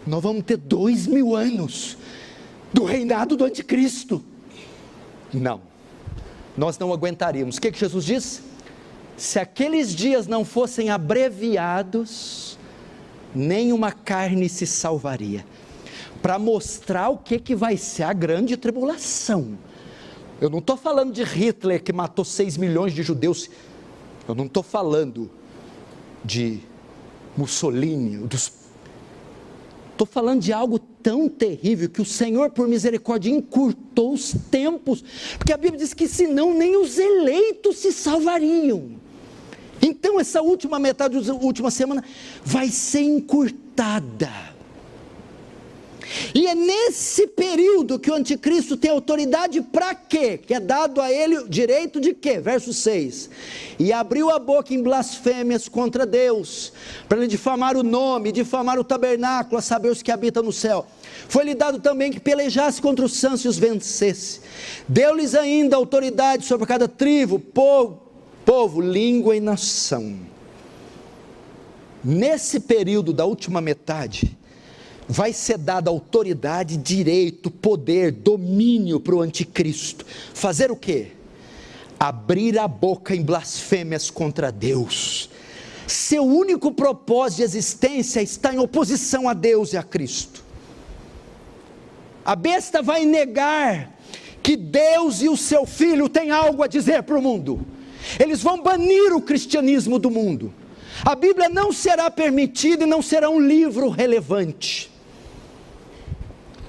nós vamos ter 2000 anos do reinado do anticristo. Não, nós não aguentaríamos. O que Jesus diz? Se aqueles dias não fossem abreviados, nenhuma carne se salvaria, para mostrar o que vai ser a grande tribulação. Eu não estou falando de Hitler que matou 6 milhões de judeus, eu não estou falando de Mussolini, estou falando de algo tão terrível, que o Senhor por misericórdia encurtou os tempos, porque a Bíblia diz que senão nem os eleitos se salvariam. Então essa última metade, última semana, vai ser encurtada, e é nesse período que o anticristo tem autoridade para quê? Que é dado a ele o direito de quê? Verso 6, e abriu a boca em blasfêmias contra Deus, para lhe difamar o nome, difamar o tabernáculo, a saber os que habitam no céu. Foi-lhe dado também que pelejasse contra os santos e os vencesse. Deu-lhes ainda autoridade sobre cada tribo, povo, língua e nação. Nesse período da última metade, vai ser dada autoridade, direito, poder, domínio para o anticristo. Fazer o quê? Abrir a boca em blasfêmias contra Deus. Seu único propósito de existência está em oposição a Deus e a Cristo. A besta vai negar que Deus e o seu Filho têm algo a dizer para o mundo. Eles vão banir o cristianismo do mundo. A Bíblia não será permitida e não será um livro relevante.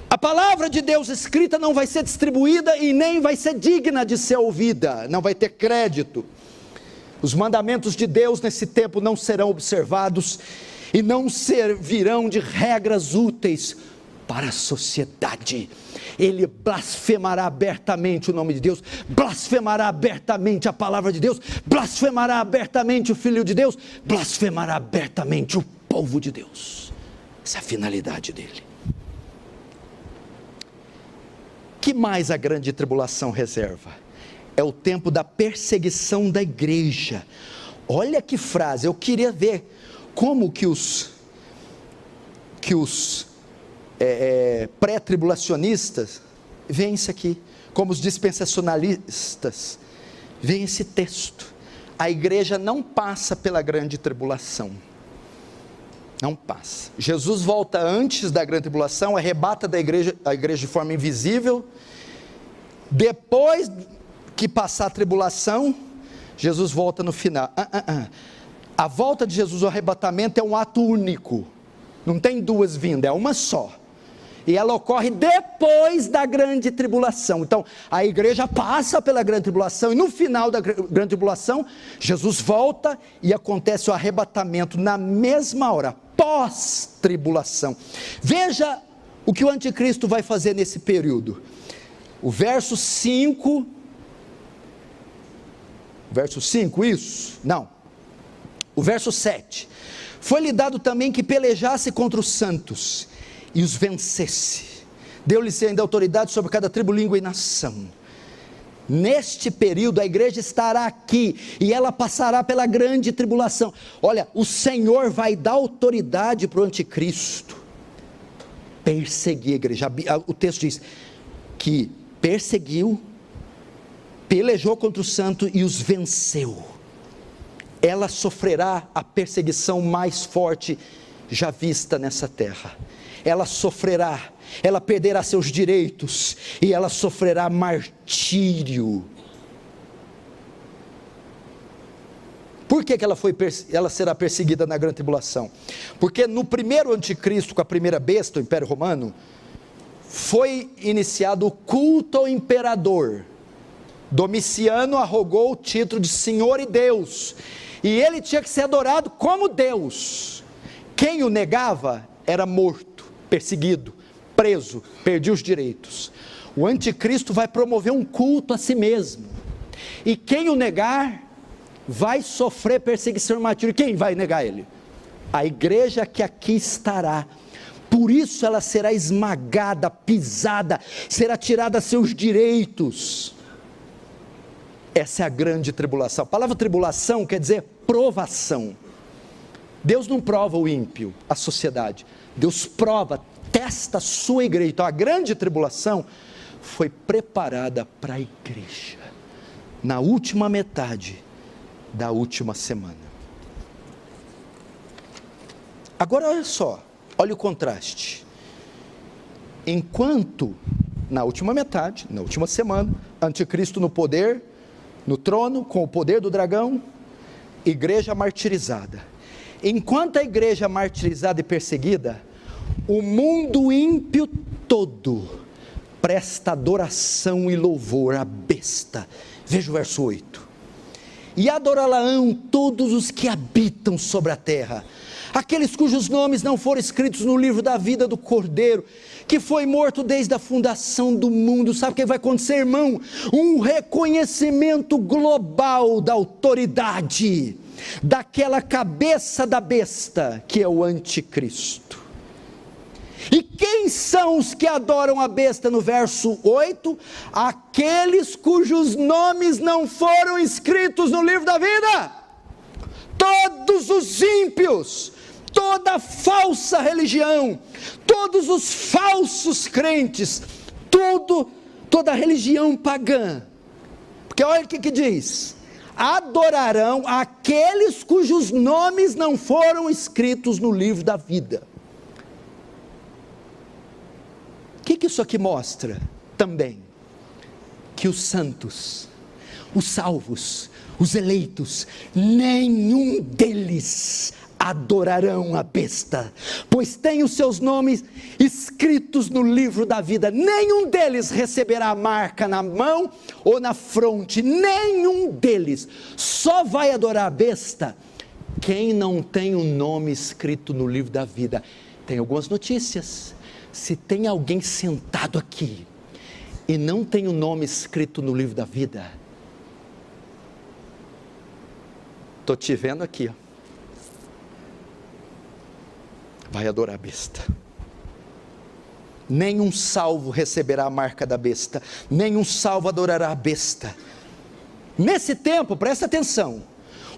A palavra de Deus escrita não vai ser distribuída e nem vai ser digna de ser ouvida, não vai ter crédito. Os mandamentos de Deus nesse tempo não serão observados e não servirão de regras úteis para a sociedade. Ele blasfemará abertamente o nome de Deus, blasfemará abertamente a palavra de Deus, blasfemará abertamente o Filho de Deus, blasfemará abertamente o povo de Deus. Essa é a finalidade dele. O que mais a grande tribulação reserva? É o tempo da perseguição da igreja. Olha que frase, eu queria ver como que os pré-tribulacionistas veem isso aqui, como os dispensacionalistas veem esse texto. A igreja não passa pela grande tribulação, não passa. Jesus volta antes da grande tribulação, arrebata a igreja de forma invisível. Depois que passar a tribulação, Jesus volta no final. A volta de Jesus, o arrebatamento, é um ato único, não tem duas vindas, é uma só, e ela ocorre depois da grande tribulação. Então a igreja passa pela grande tribulação, e no final da grande tribulação, Jesus volta e acontece o arrebatamento na mesma hora, pós-tribulação. Veja o que o anticristo vai fazer nesse período. O verso 5, isso? Não, o verso 7, foi-lhe dado também que pelejasse contra os santos e os vencesse, deu-lhes ainda autoridade sobre cada tribo, língua e nação. Neste período a igreja estará aqui, e ela passará pela grande tribulação. Olha, o Senhor vai dar autoridade para o anticristo perseguir a igreja. O texto diz que perseguiu, pelejou contra os santos e os venceu. Ela sofrerá a perseguição mais forte já vista nessa terra. Ela sofrerá, ela perderá seus direitos, e ela sofrerá martírio. Por que ela será perseguida na grande tribulação? Porque no primeiro anticristo, com a primeira besta, o Império Romano, foi iniciado o culto ao imperador. Domiciano arrogou o título de Senhor e Deus, e ele tinha que ser adorado como Deus. Quem o negava era morto, perseguido, preso, perdia os direitos. O anticristo vai promover um culto a si mesmo, e quem o negar vai sofrer perseguição e martírio. Quem vai negar ele? A igreja que aqui estará. por isso ela será esmagada, pisada, será tirada seus direitos. Essa é a grande tribulação. A palavra tribulação quer dizer provação. Deus não prova o ímpio, a sociedade. Deus prova, testa a sua igreja. Então a grande tribulação foi preparada para a igreja, na última metade da última semana. Agora olha só, olha o contraste. Enquanto na última metade, na última semana, anticristo no poder, no trono, com o poder do dragão, igreja martirizada. Enquanto a igreja martirizada e perseguida, o mundo ímpio todo presta adoração e louvor à besta. Veja o verso 8. E adorá-la-ão todos os que habitam sobre a terra, aqueles cujos nomes não foram escritos no livro da vida do Cordeiro, que foi morto desde a fundação do mundo. Sabe o que vai acontecer, irmão? Um reconhecimento global da autoridade daquela cabeça da besta, que é o anticristo. E quem são os que adoram a besta no verso 8? Aqueles cujos nomes não foram escritos no livro da vida. Todos os ímpios, toda falsa religião, todos os falsos crentes, toda religião pagã. Porque olha o que diz: adorarão aqueles cujos nomes não foram escritos no livro da vida. O que isso aqui mostra? Também que os santos, os salvos, os eleitos, nenhum deles adorarão a besta, pois tem os seus nomes escritos no livro da vida. Nenhum deles receberá a marca na mão ou na fronte, nenhum deles. Só vai adorar a besta quem não tem o nome escrito no livro da vida. Tem algumas notícias. Se tem alguém sentado aqui e não tem o nome escrito no livro da vida, estou te vendo aqui, ó. Vai adorar a besta. Nenhum salvo receberá a marca da besta, nenhum salvo adorará a besta. Nesse tempo, presta atenção,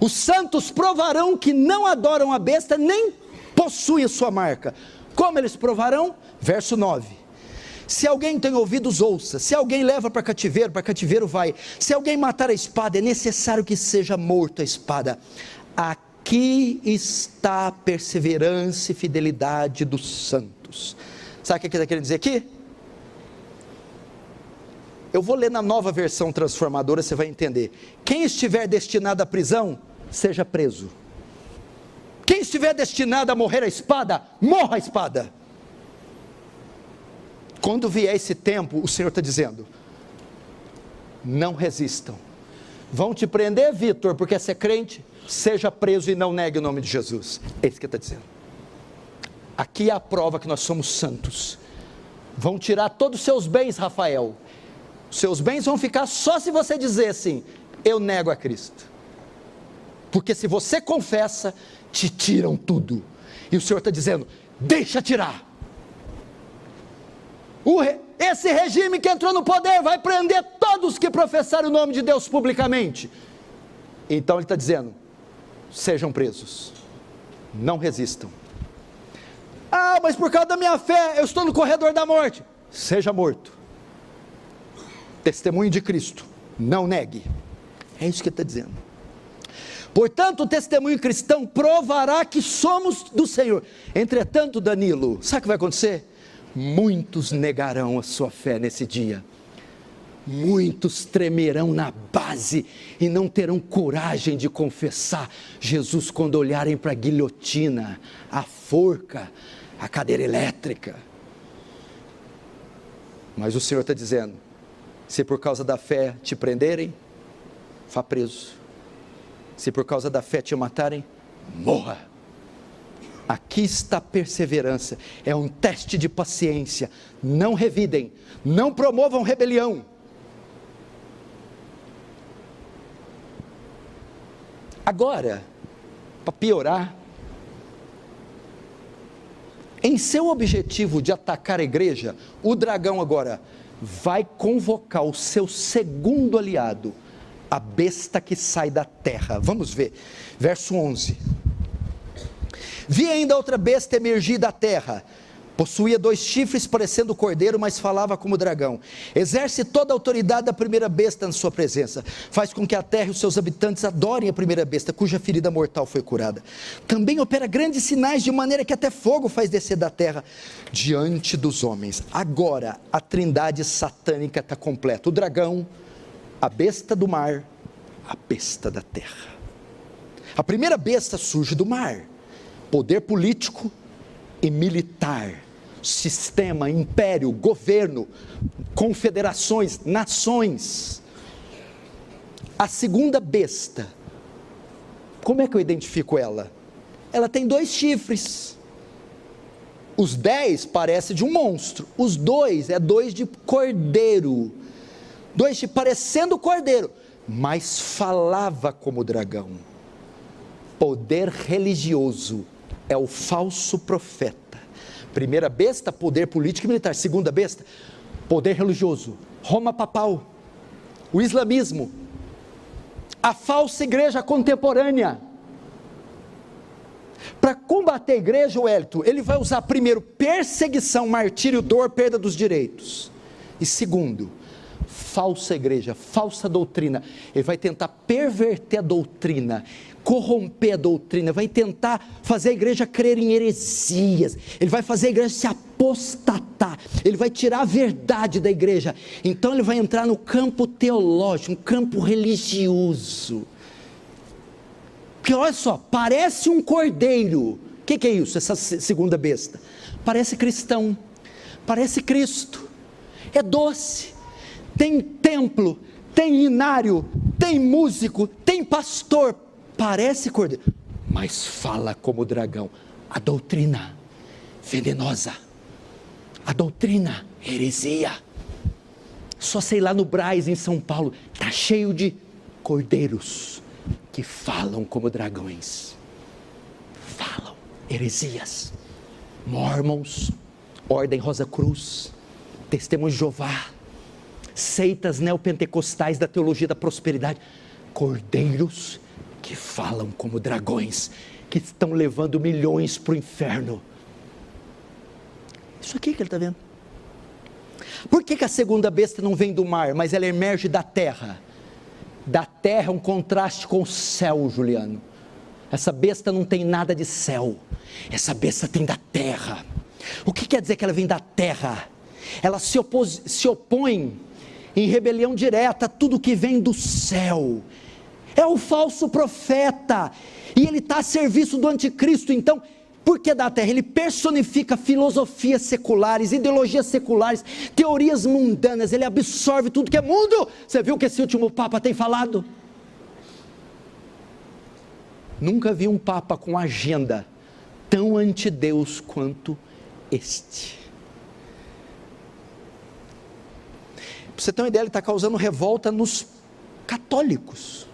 os santos provarão que não adoram a besta, nem possuem a sua marca. Como eles provarão? Verso 9. Se alguém tem ouvidos, ouça. Se alguém leva para cativeiro vai. Se alguém matar a espada, é necessário que seja morto a espada. Aqui está a perseverança e fidelidade dos santos. Sabe o que ele está querendo dizer aqui? Eu vou ler na Nova Versão Transformadora, você vai entender. Quem estiver destinado à prisão, seja preso. Quem estiver destinado a morrer à espada, morra à espada. Quando vier esse tempo, o Senhor está dizendo: não resistam. Vão te prender, Vitor, porque você é crente? Seja preso e não negue o nome de Jesus. É isso que ele está dizendo. Aqui é a prova que nós somos santos. Vão tirar todos os seus bens, Rafael. Os seus bens vão ficar só se você dizer assim: eu nego a Cristo. Porque se você confessa, te tiram tudo. E o Senhor está dizendo: deixa tirar. Esse regime que entrou no poder vai prender todos que professaram o nome de Deus publicamente. Então ele está dizendo: sejam presos, não resistam. Ah, mas por causa da minha fé eu estou no corredor da morte. Seja morto. Testemunho de Cristo, não negue. É isso que ele está dizendo. Portanto, o testemunho cristão provará que somos do Senhor. Entretanto, Danilo, sabe o que vai acontecer? Muitos negarão a sua fé nesse dia. Muitos tremerão na base e não terão coragem de confessar Jesus quando olharem para a guilhotina, a forca, a cadeira elétrica. Mas o Senhor está dizendo: se por causa da fé te prenderem, vá preso. Se por causa da fé te matarem, morra. Aqui está a perseverança, é um teste de paciência. Não revidem, não promovam rebelião. Agora, para piorar, Em seu objetivo de atacar a igreja, o dragão agora vai convocar o seu segundo aliado, a besta que sai da terra. Vamos ver, verso 11. Vi ainda outra besta emergir da terra, possuía 2 chifres parecendo cordeiro, mas falava como dragão. Exerce toda a autoridade da primeira besta na sua presença. Faz com que a terra e os seus habitantes adorem a primeira besta, cuja ferida mortal foi curada. Também opera grandes sinais, de maneira que até fogo faz descer da terra diante dos homens. Agora a trindade satânica está completa: o dragão, a besta do mar, a besta da terra. A primeira besta surge do mar, poder político e militar, sistema, império, governo, confederações, nações. A segunda besta, como é que eu identifico ela? Ela tem 2 chifres, os 10 parece de um monstro, os 2 é 2 de cordeiro, 2 chifres parecendo cordeiro, mas falava como dragão. Poder religioso é o falso profeta. Primeira besta, poder político e militar. Segunda besta, poder religioso, Roma papal, o islamismo, a falsa igreja contemporânea. Para combater a igreja, o Hélito, ele vai usar primeiro perseguição, martírio, dor, perda dos direitos, e segundo, falsa igreja, falsa doutrina. Ele vai tentar perverter a doutrina, corromper a doutrina, vai tentar fazer a igreja crer em heresias, ele vai fazer a igreja se apostatar, ele vai tirar a verdade da igreja. Então ele vai entrar no campo teológico, no campo religioso, porque olha só, parece um cordeiro. O que é isso, essa segunda besta? Parece cristão, parece Cristo, é doce, tem templo, tem inário, tem músico, tem pastor, parece cordeiro, mas fala como dragão. A doutrina venenosa, a doutrina heresia. Só sei lá no Brás, em São Paulo, está cheio de cordeiros que falam como dragões, falam heresias. Mormons, Ordem Rosa Cruz, Testemunho de Jeová, seitas neopentecostais da teologia da prosperidade, cordeiros que falam como dragões, que estão levando milhões para o inferno. Isso aqui que ele está vendo. Por que a segunda besta não vem do mar, mas ela emerge da terra? Da terra é um contraste com o céu, Juliano. Essa besta não tem nada de céu, essa besta tem da terra. O que quer dizer que ela vem da terra? Ela se opõe em rebelião direta a tudo que vem do céu. É o falso profeta, e ele está a serviço do anticristo. Então, por que da terra? Ele personifica filosofias seculares, ideologias seculares, teorias mundanas, ele absorve tudo que é mundo. Você viu o que esse último Papa tem falado? Nunca vi um Papa com agenda tão anti-Deus quanto este. Para você ter uma ideia, ele está causando revolta nos católicos.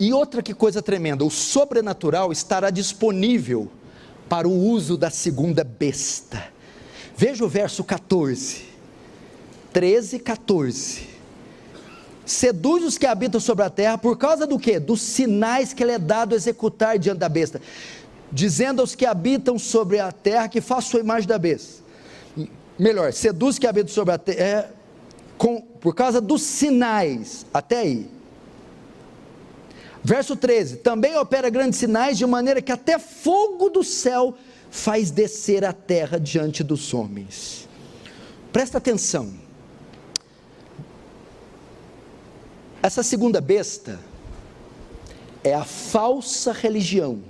E outra que coisa tremenda, o sobrenatural estará disponível para o uso da segunda besta. Veja o verso 14, 13, 14. Seduz os que habitam sobre a terra, por causa do quê? Dos sinais que ele é dado a executar diante da besta, dizendo aos que habitam sobre a terra que façam sua imagem da besta. Melhor, seduz os que habitam sobre a terra, por causa dos sinais, até aí. Verso 13, também opera grandes sinais, de maneira que até fogo do céu faz descer a terra diante dos homens. Presta atenção, essa segunda besta é a falsa religião,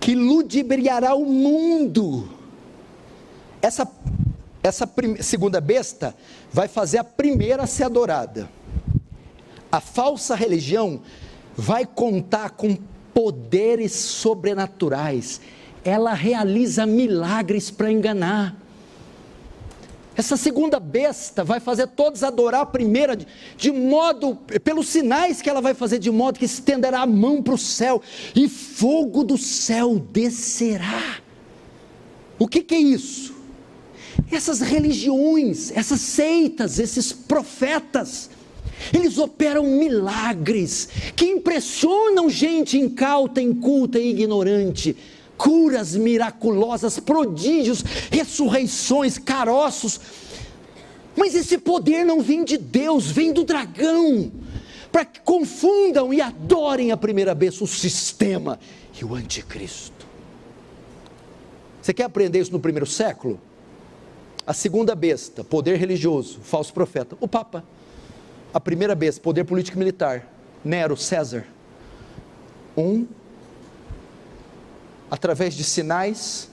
que ludibriará o mundo. Essa segunda besta vai fazer a primeira a ser adorada. A falsa religião vai contar com poderes sobrenaturais, ela realiza milagres para enganar, Essa segunda besta vai fazer todos adorar a primeira, de modo, pelos sinais que ela vai fazer, de modo que estenderá a mão para o céu, e fogo do céu descerá. O que é isso? Essas religiões, essas seitas, esses profetas, eles operam milagres, que impressionam gente incauta, inculta e ignorante, curas miraculosas, prodígios, ressurreições, caroços, mas esse poder não vem de Deus, vem do dragão, para que confundam e adorem a primeira besta, o sistema e o anticristo. Você quer aprender isso no primeiro século? A segunda besta, poder religioso, falso profeta, o Papa. A primeira besta, poder político e militar, Nero, César. Através de sinais,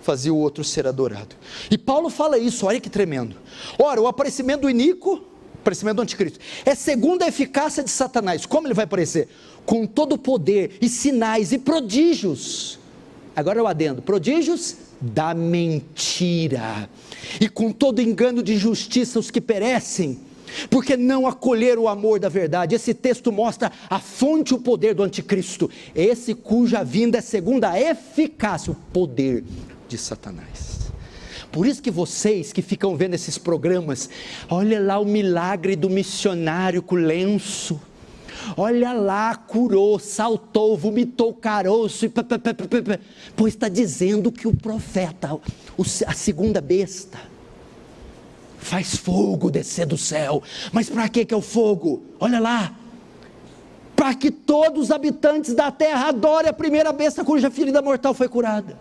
fazia o outro ser adorado. E Paulo fala isso, olha que tremendo. Ora, o aparecimento do iníquo, aparecimento do anticristo, é segundo a eficácia de Satanás. Como ele vai aparecer? Com todo o poder, e sinais, e prodígios. Agora eu adendo, prodígios da mentira, e com todo engano de injustiça os que perecem, porque não acolheram o amor da verdade. Esse texto mostra a fonte e o poder do anticristo, esse cuja vinda é segundo a eficácia, o poder de Satanás. Por isso que vocês que ficam vendo esses programas, olha lá o milagre do missionário com lenço, olha lá, curou, saltou, vomitou caroço, pois está dizendo que o profeta, a segunda besta, faz fogo descer do céu. Mas para que é o fogo? Olha lá, para que todos os habitantes da terra adorem a primeira besta cuja ferida mortal foi curada.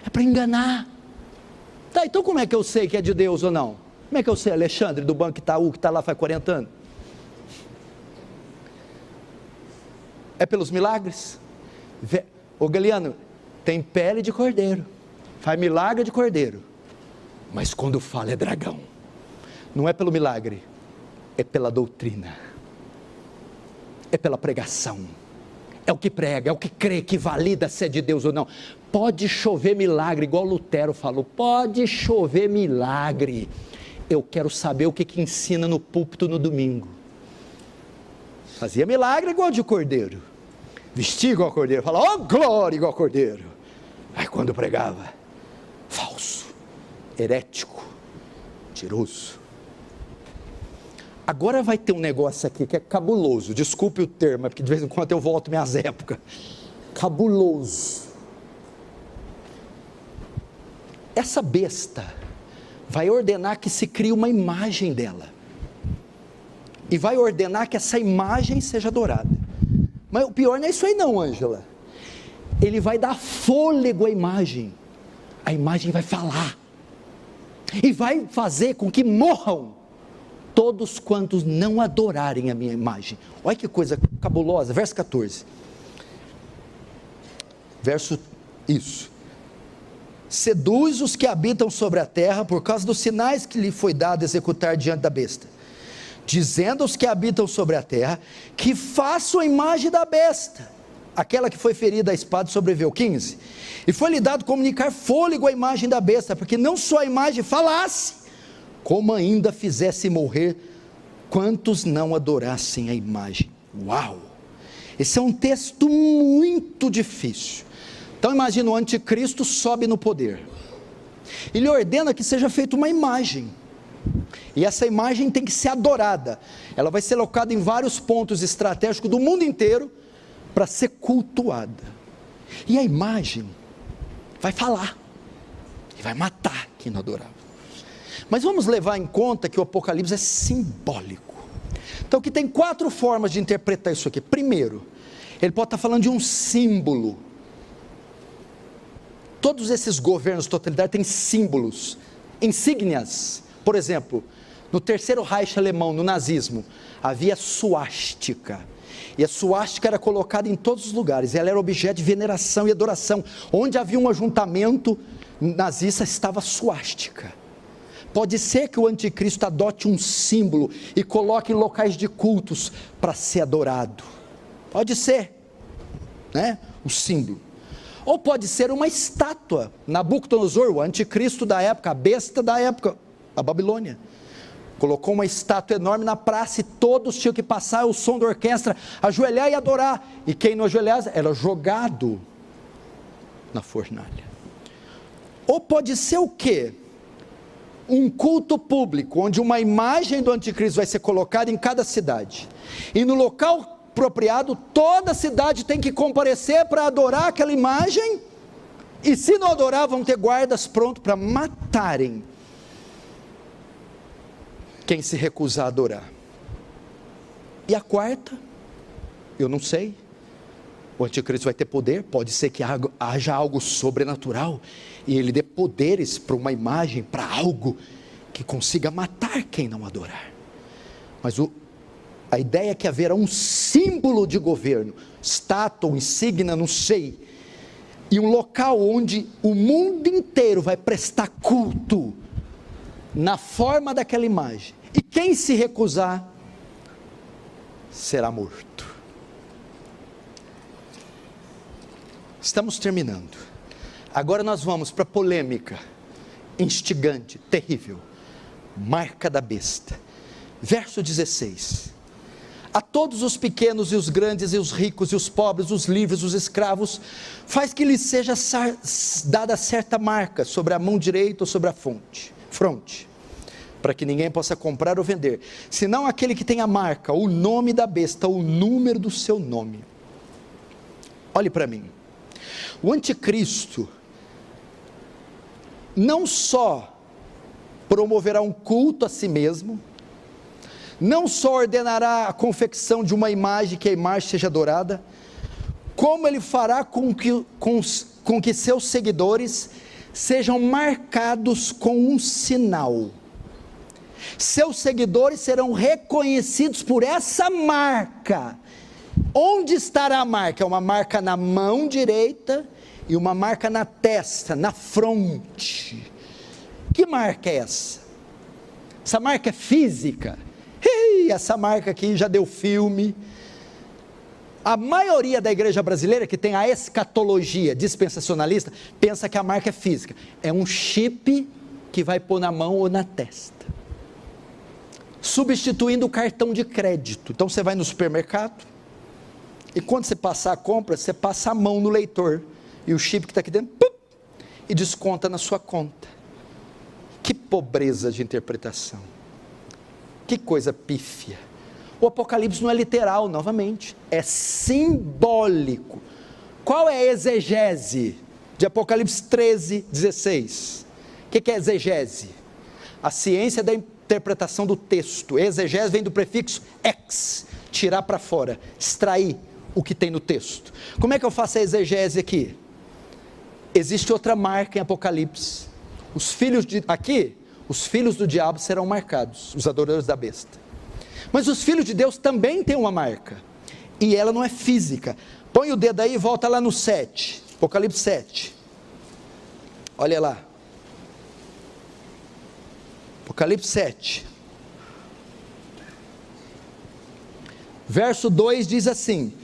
É para enganar. Tá, então como é que eu sei que é de Deus ou não? Como é que eu sei, Alexandre, do Banco Itaú, que está lá faz 40 anos? É pelos milagres? Ô Galiano, tem pele de cordeiro, faz milagre de cordeiro, mas quando fala é dragão. Não é pelo milagre, é pela doutrina, é pela pregação, é o que prega, é o que crê, que valida se é de Deus ou não. Pode chover milagre, igual Lutero falou, pode chover milagre, eu quero saber o que ensina no púlpito no domingo. Fazia milagre igual de cordeiro, vestia igual cordeiro, falava, oh glória, igual cordeiro. Aí quando pregava, falso, herético, mentiroso. Agora vai ter um negócio aqui que é cabuloso, desculpe o termo, porque de vez em quando eu volto minhas épocas. Cabuloso. Essa besta vai ordenar que se crie uma imagem dela, e vai ordenar que essa imagem seja adorada. Mas o pior não é isso aí não, Ângela. Ele vai dar fôlego à imagem, a imagem vai falar, e vai fazer com que morram todos quantos não adorarem a minha imagem. Olha que coisa cabulosa, verso 14. Seduz os que habitam sobre a terra, por causa dos sinais que lhe foi dado executar diante da besta, dizendo aos que habitam sobre a terra, que façam a imagem da besta, aquela que foi ferida à espada, sobreviveu. 15, e foi-lhe dado comunicar fôlego à imagem da besta, porque não só a imagem falasse, como ainda fizesse morrer quantos não adorassem a imagem. Uau, esse é um texto muito difícil. Então imagina, o anticristo sobe no poder, ele ordena que seja feita uma imagem, e essa imagem tem que ser adorada, ela vai ser colocada em vários pontos estratégicos do mundo inteiro, para ser cultuada, e a imagem vai falar, e vai matar quem não adorava. Mas vamos levar em conta que o Apocalipse é simbólico, então que tem 4 formas de interpretar isso aqui. Primeiro, ele pode estar falando de um símbolo. Todos esses governos totalitários têm símbolos, insígnias. Por exemplo, no terceiro Reich alemão, no nazismo, havia suástica, e a suástica era colocada em todos os lugares, ela era objeto de veneração e adoração. Onde havia um ajuntamento nazista, estava suástica. Pode ser que o anticristo adote um símbolo e coloque em locais de cultos para ser adorado, pode ser, né? O símbolo. Ou pode ser uma estátua. Nabucodonosor, o anticristo da época, a besta da época, a Babilônia. Colocou uma estátua enorme na praça e todos tinham que passar o som da orquestra, ajoelhar e adorar. E quem não ajoelhasse era jogado na fornalha. Ou pode ser o quê? Um culto público, onde uma imagem do anticristo vai ser colocada em cada cidade. E no local apropriado, toda a cidade tem que comparecer para adorar aquela imagem. E se não adorar, vão ter guardas prontos para matarem quem se recusar a adorar. E a quarta, eu não sei, o anticristo vai ter poder, pode ser que haja algo sobrenatural, e ele dê poderes para uma imagem, para algo que consiga matar quem não adorar. Mas a ideia é que haverá um símbolo de governo, estátua, insígnia, não sei, e um local onde o mundo inteiro vai prestar culto, na forma daquela imagem, e quem se recusar, será morto. Estamos terminando, agora nós vamos para a polêmica, instigante, terrível, marca da besta, verso 16, a todos os pequenos e os grandes, e os ricos e os pobres, os livres, os escravos, faz que lhes seja dada certa marca, sobre a mão direita ou sobre a fronte, para que ninguém possa comprar ou vender, senão aquele que tem a marca, o nome da besta, o número do seu nome. Olhe para mim, o anticristo não só promoverá um culto a si mesmo, não só ordenará a confecção de uma imagem, que a imagem seja adorada, como ele fará com que seus seguidores sejam marcados com um sinal. Seus seguidores serão reconhecidos por essa marca. Onde estará a marca? É uma marca na mão direita e uma marca na testa, na fronte. Que marca é essa? Essa marca é física? Essa marca aqui já deu filme. A maioria da igreja brasileira que tem a escatologia dispensacionalista, pensa que a marca é física. É um chip que vai pôr na mão ou na testa, substituindo o cartão de crédito. Então você vai no supermercado, e quando você passar a compra, você passa a mão no leitor, e o chip que está aqui dentro, pum, e desconta na sua conta. Que pobreza de interpretação, que coisa pífia. O Apocalipse não é literal, novamente, é simbólico. Qual é a exegese de Apocalipse 13, 16? O que é exegese? A ciência da interpretação do texto. Exegese vem do prefixo ex, tirar para fora, extrair o que tem no texto. Como é que eu faço a exegese aqui? Existe outra marca em Apocalipse. Os filhos do diabo serão marcados, os adoradores da besta. Mas os filhos de Deus também têm uma marca, e ela não é física. Põe o dedo aí e volta lá no 7, Apocalipse 7, olha lá, Apocalipse 7, verso 2 diz assim: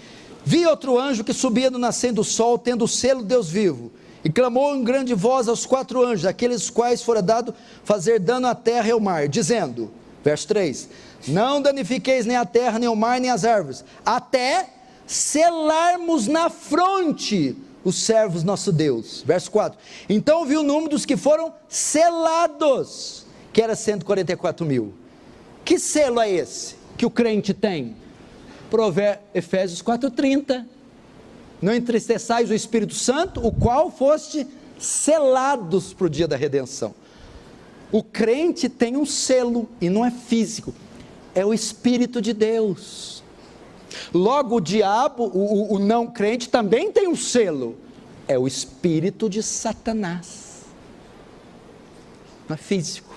vi outro anjo que subia no nascente do sol, tendo o selo de Deus vivo, e clamou em grande voz aos 4 anjos, aqueles quais fora dado fazer dano à terra e ao mar, dizendo, verso 3, não danifiqueis nem a terra, nem o mar, nem as árvores, até selarmos na fronte os servos nosso Deus. Verso 4, então vi o número dos que foram selados, que era 144 mil. Que selo é esse que o crente tem? Efésios 4,30, não entristeçais o Espírito Santo, o qual foste selados para o dia da redenção. O crente tem um selo, e não é físico, é o Espírito de Deus. Logo o diabo, o não crente também tem um selo, é o espírito de Satanás. Não é físico.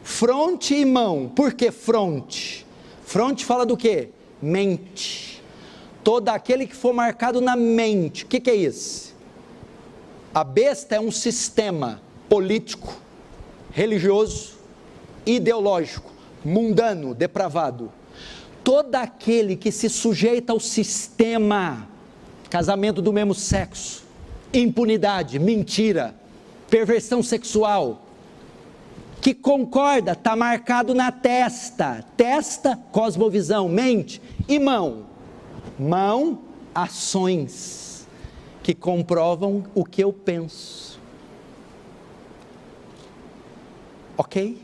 Fronte e mão. Por que fronte? Fronte fala do quê? Mente. Todo aquele que for marcado na mente. O que é isso? A besta é um sistema político, religioso, ideológico, mundano, depravado. Todo aquele que se sujeita ao sistema, casamento do mesmo sexo, impunidade, mentira, perversão sexual, que concorda, está marcado na testa. Testa, cosmovisão, mente. E mão? Mão, ações, que comprovam o que eu penso. Ok?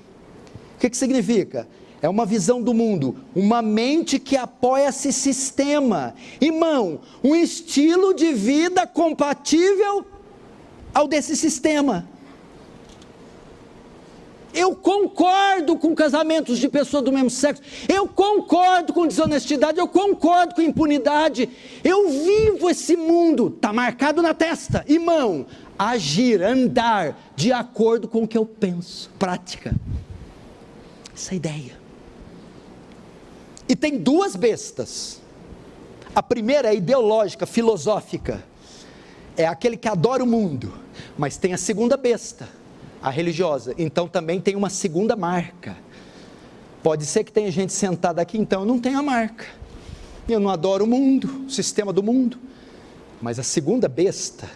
O que significa? É uma visão do mundo, uma mente que apoia esse sistema. E mão, um estilo de vida compatível ao desse sistema. Eu concordo com casamentos de pessoas do mesmo sexo, eu concordo com desonestidade, eu concordo com impunidade, eu vivo esse mundo, está marcado na testa. E mão, agir, andar de acordo com o que eu penso, prática. Essa é a ideia. E tem duas bestas. A primeira é ideológica, filosófica, é aquele que adora o mundo, mas tem a segunda besta, a religiosa. Então também tem uma segunda marca. Pode ser que tenha gente sentada aqui, então eu não tenho a marca, eu não adoro o mundo, o sistema do mundo, mas a segunda besta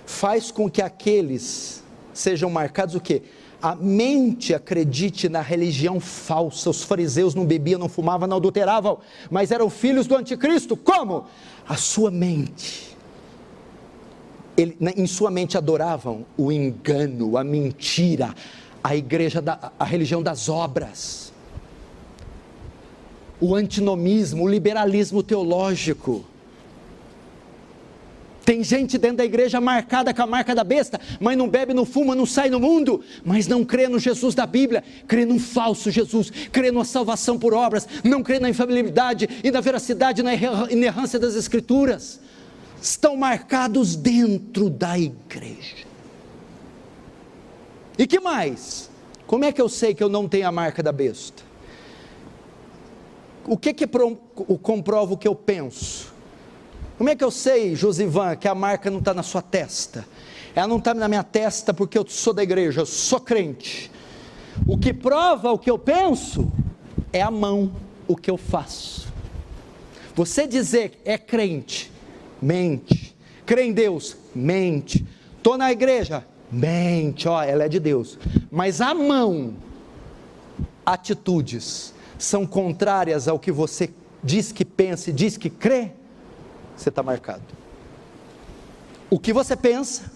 faz com que aqueles sejam marcados o quê? A mente acredite na religião falsa. Os fariseus não bebiam, não fumavam, não adulteravam, mas eram filhos do anticristo. Como? A sua mente, em sua mente adoravam o engano, a mentira, a religião das obras, o antinomismo, o liberalismo teológico. Tem gente dentro da igreja marcada com a marca da besta, mas não bebe, não fuma, não sai no mundo, mas não crê no Jesus da Bíblia, crê num falso Jesus, crê numa salvação por obras, não crê na infalibilidade e na veracidade, na inerrância das Escrituras. Estão marcados dentro da igreja. E que mais? Como é que eu sei que eu não tenho a marca da besta? O que comprova o que eu penso? Como é que eu sei, Josivan, que a marca não está na sua testa? Ela não está na minha testa porque eu sou da igreja, eu sou crente. O que prova o que eu penso é a mão, o que eu faço. Você dizer é crente, mente. Crê em Deus, mente. Estou na igreja, mente, ela é de Deus. Mas a mão, atitudes, são contrárias ao que você diz que pensa e diz que crê, você está marcado. O que você pensa,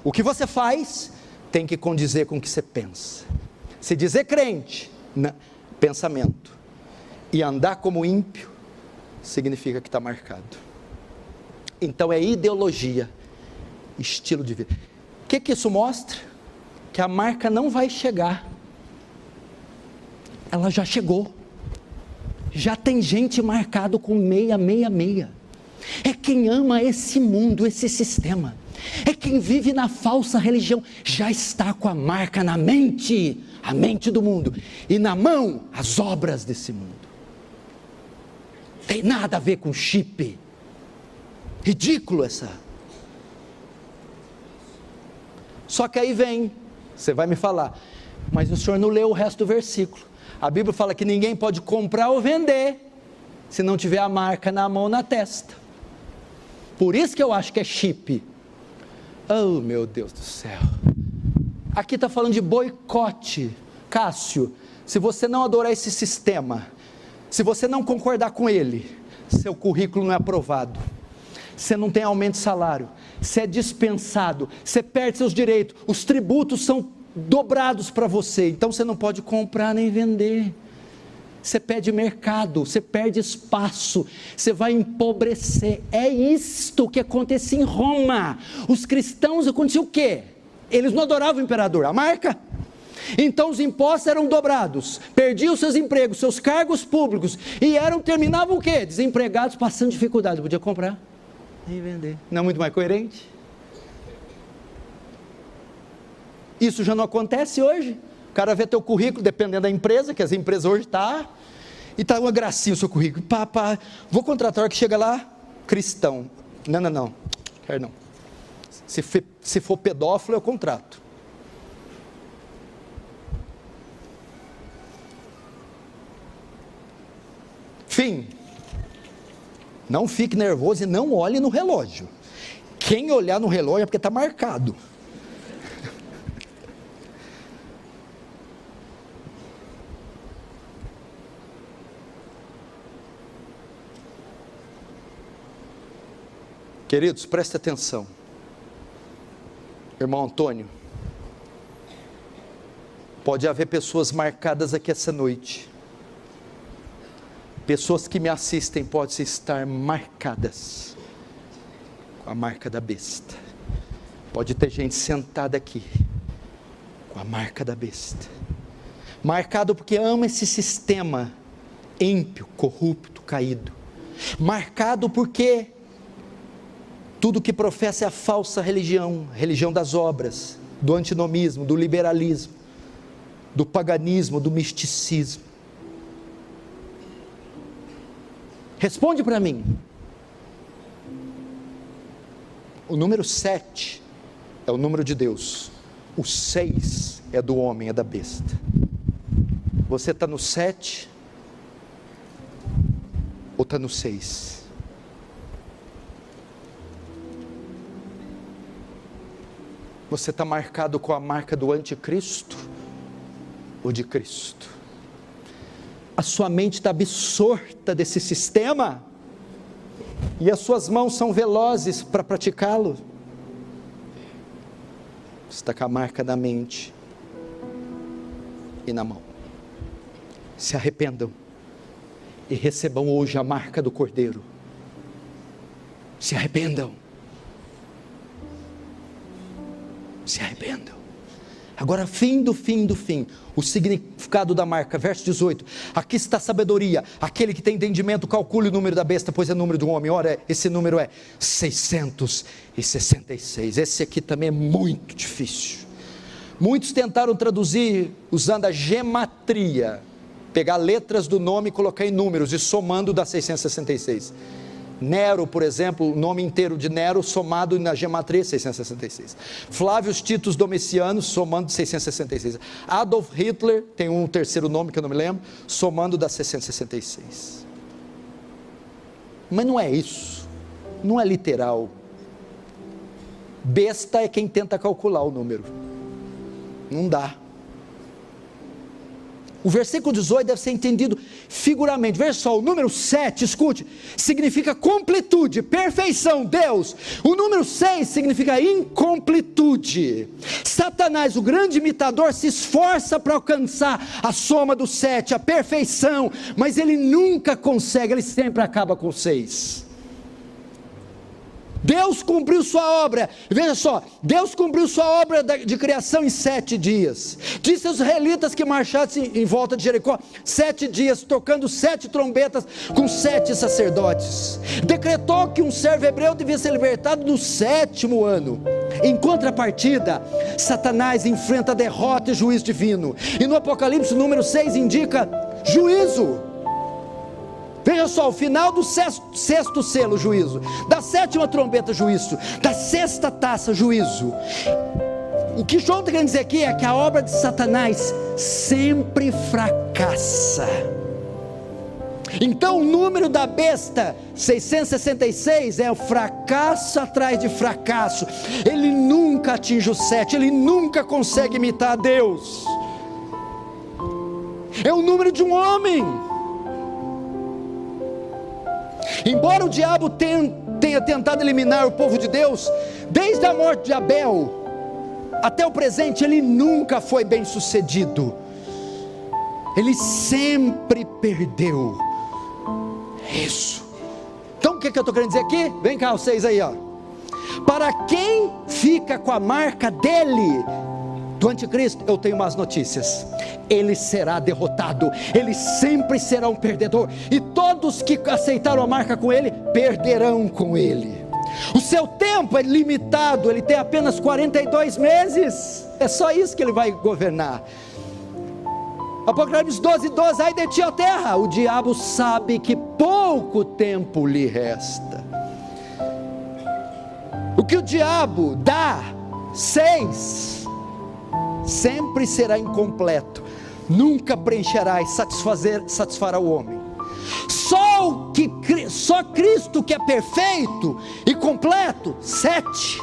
o que você faz, tem que condizer com o que você pensa. Se dizer crente, pensamento, e andar como ímpio, significa que está marcado. Então é ideologia, estilo de vida. O que isso mostra? Que a marca não vai chegar, ela já chegou, já tem gente marcado com 666, é quem ama esse mundo, esse sistema, é quem vive na falsa religião, já está com a marca na mente, a mente do mundo, e na mão, as obras desse mundo. Tem nada a ver com chip, ridículo essa. Só que aí vem, você vai me falar, mas o senhor não leu o resto do versículo. A Bíblia fala que ninguém pode comprar ou vender, se não tiver a marca na mão ou na testa. Por isso que eu acho que é chip. Oh meu Deus do céu, aqui está falando de boicote. Cássio, se você não adorar esse sistema, se você não concordar com ele, seu currículo não é aprovado, você não tem aumento de salário, você é dispensado, você perde seus direitos, os tributos são dobrados para você, então você não pode comprar nem vender, você perde mercado, você perde espaço, você vai empobrecer. É isto que acontecia em Roma. Os cristãos, acontecia o quê? Eles não adoravam o imperador, a marca. Então os impostos eram dobrados, perdiam seus empregos, seus cargos públicos, e terminavam o quê? Desempregados, passando dificuldade, não podia comprar nem vender. Não é muito mais coerente? Isso já não acontece hoje. O cara vê teu currículo, dependendo da empresa, que as empresas hoje e está uma gracinha o seu currículo, vou contratar a hora que chega lá, cristão, não, quero não, se for pedófilo eu contrato. Fim, não fique nervoso e não olhe no relógio, quem olhar no relógio é porque está marcado. Queridos, preste atenção. Irmão Antônio, pode haver pessoas marcadas aqui essa noite. Pessoas que me assistem podem estar marcadas com a marca da besta. Pode ter gente sentada aqui com a marca da besta. Marcado porque ama esse sistema ímpio, corrupto, caído. Marcado porque tudo que professa é a falsa religião, religião das obras, do antinomismo, do liberalismo, do paganismo, do misticismo. Responde para mim. O número 7 é o número de Deus. O 6 é do homem, é da besta. Você está no 7 ou está no 6? Você está marcado com a marca do anticristo ou de Cristo? A sua mente está absorta desse sistema e as suas mãos são velozes para praticá-lo. Você está com a marca na mente e na mão. Se arrependam e recebam hoje a marca do Cordeiro. Se arrependam. Se arrependam. Agora, fim do fim, o significado da marca, verso 18, aqui está a sabedoria, aquele que tem entendimento, calcule o número da besta, pois é o número do homem. Ora, esse número é 666, esse aqui também é muito difícil. Muitos tentaram traduzir usando a gematria, pegar letras do nome e colocar em números, e somando dá 666. Nero, por exemplo, o nome inteiro de Nero somado na gematria 666. Flávio Titus Domiciano somando 666. Adolf Hitler tem um terceiro nome que eu não me lembro, somando dá 666. Mas não é isso, não é literal. Besta é quem tenta calcular o número. Não dá. O versículo 18 deve ser entendido figuramente. Veja só, o número 7, escute, significa completude, perfeição, Deus. O número 6 significa incompletude. Satanás, o grande imitador, se esforça para alcançar a soma do 7, a perfeição, mas ele nunca consegue, ele sempre acaba com 6. Deus cumpriu sua obra, veja só, Deus cumpriu sua obra de criação em 7 dias, disse aos israelitas que marchassem em volta de Jericó, 7 dias, tocando 7 trombetas, com 7 sacerdotes, decretou que um servo hebreu devia ser libertado no 7º ano. Em contrapartida, Satanás enfrenta derrota e juízo divino, e no Apocalipse, número 6 indica juízo. Veja só, o final do sexto selo, juízo, da 7ª trombeta, juízo, da 6ª taça, juízo. O que João está querendo dizer aqui é que a obra de Satanás sempre fracassa. Então o número da besta, 666, é o fracasso atrás de fracasso. Ele nunca atinge o 7, ele nunca consegue imitar a Deus. É o número de um homem. Embora o diabo tenha tentado eliminar o povo de Deus, desde a morte de Abel até o presente, ele nunca foi bem sucedido, ele sempre perdeu. Isso. Então o que eu estou querendo dizer aqui? Vem cá vocês aí, ó. Para quem fica com a marca dele, do anticristo, eu tenho más notícias: ele será derrotado, ele sempre será um perdedor, e todos que aceitaram a marca com ele, perderão com ele. O seu tempo é limitado, ele tem apenas 42 meses, é só isso que ele vai governar. Apocalipse 12:12, ai de ti, ó terra, o diabo sabe que pouco tempo lhe resta. O que o diabo dá, 6, sempre será incompleto, nunca preencherá e satisfará o homem. Só Cristo, que é perfeito e completo, 7,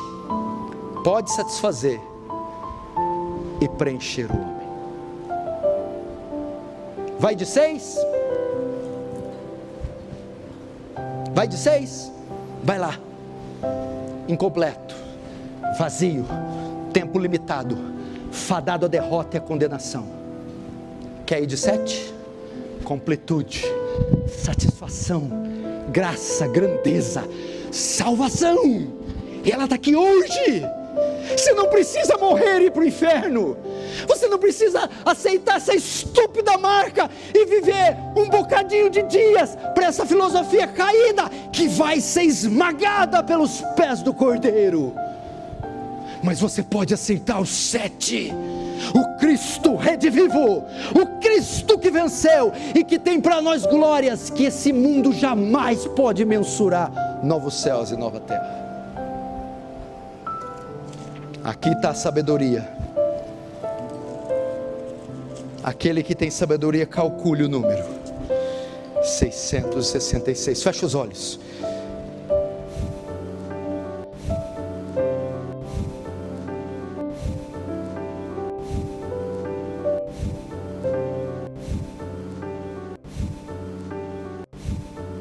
pode satisfazer e preencher o homem. Vai de 6? Vai de 6? Vai lá. incompleto, vazio, tempo limitado, fadado à derrota e à condenação. Quer ir de 7? Completude, satisfação, graça, grandeza, salvação. E ela está aqui hoje. Você não precisa morrer e ir para o inferno. Você não precisa aceitar essa estúpida marca e viver um bocadinho de dias para essa filosofia caída que vai ser esmagada pelos pés do Cordeiro. Mas você pode aceitar os 7. O Cristo redivivo, o Cristo que venceu e que tem para nós glórias que esse mundo jamais pode mensurar. Novos céus e nova terra. Aqui está a sabedoria. Aquele que tem sabedoria, calcule o número: 666. Fecha os olhos.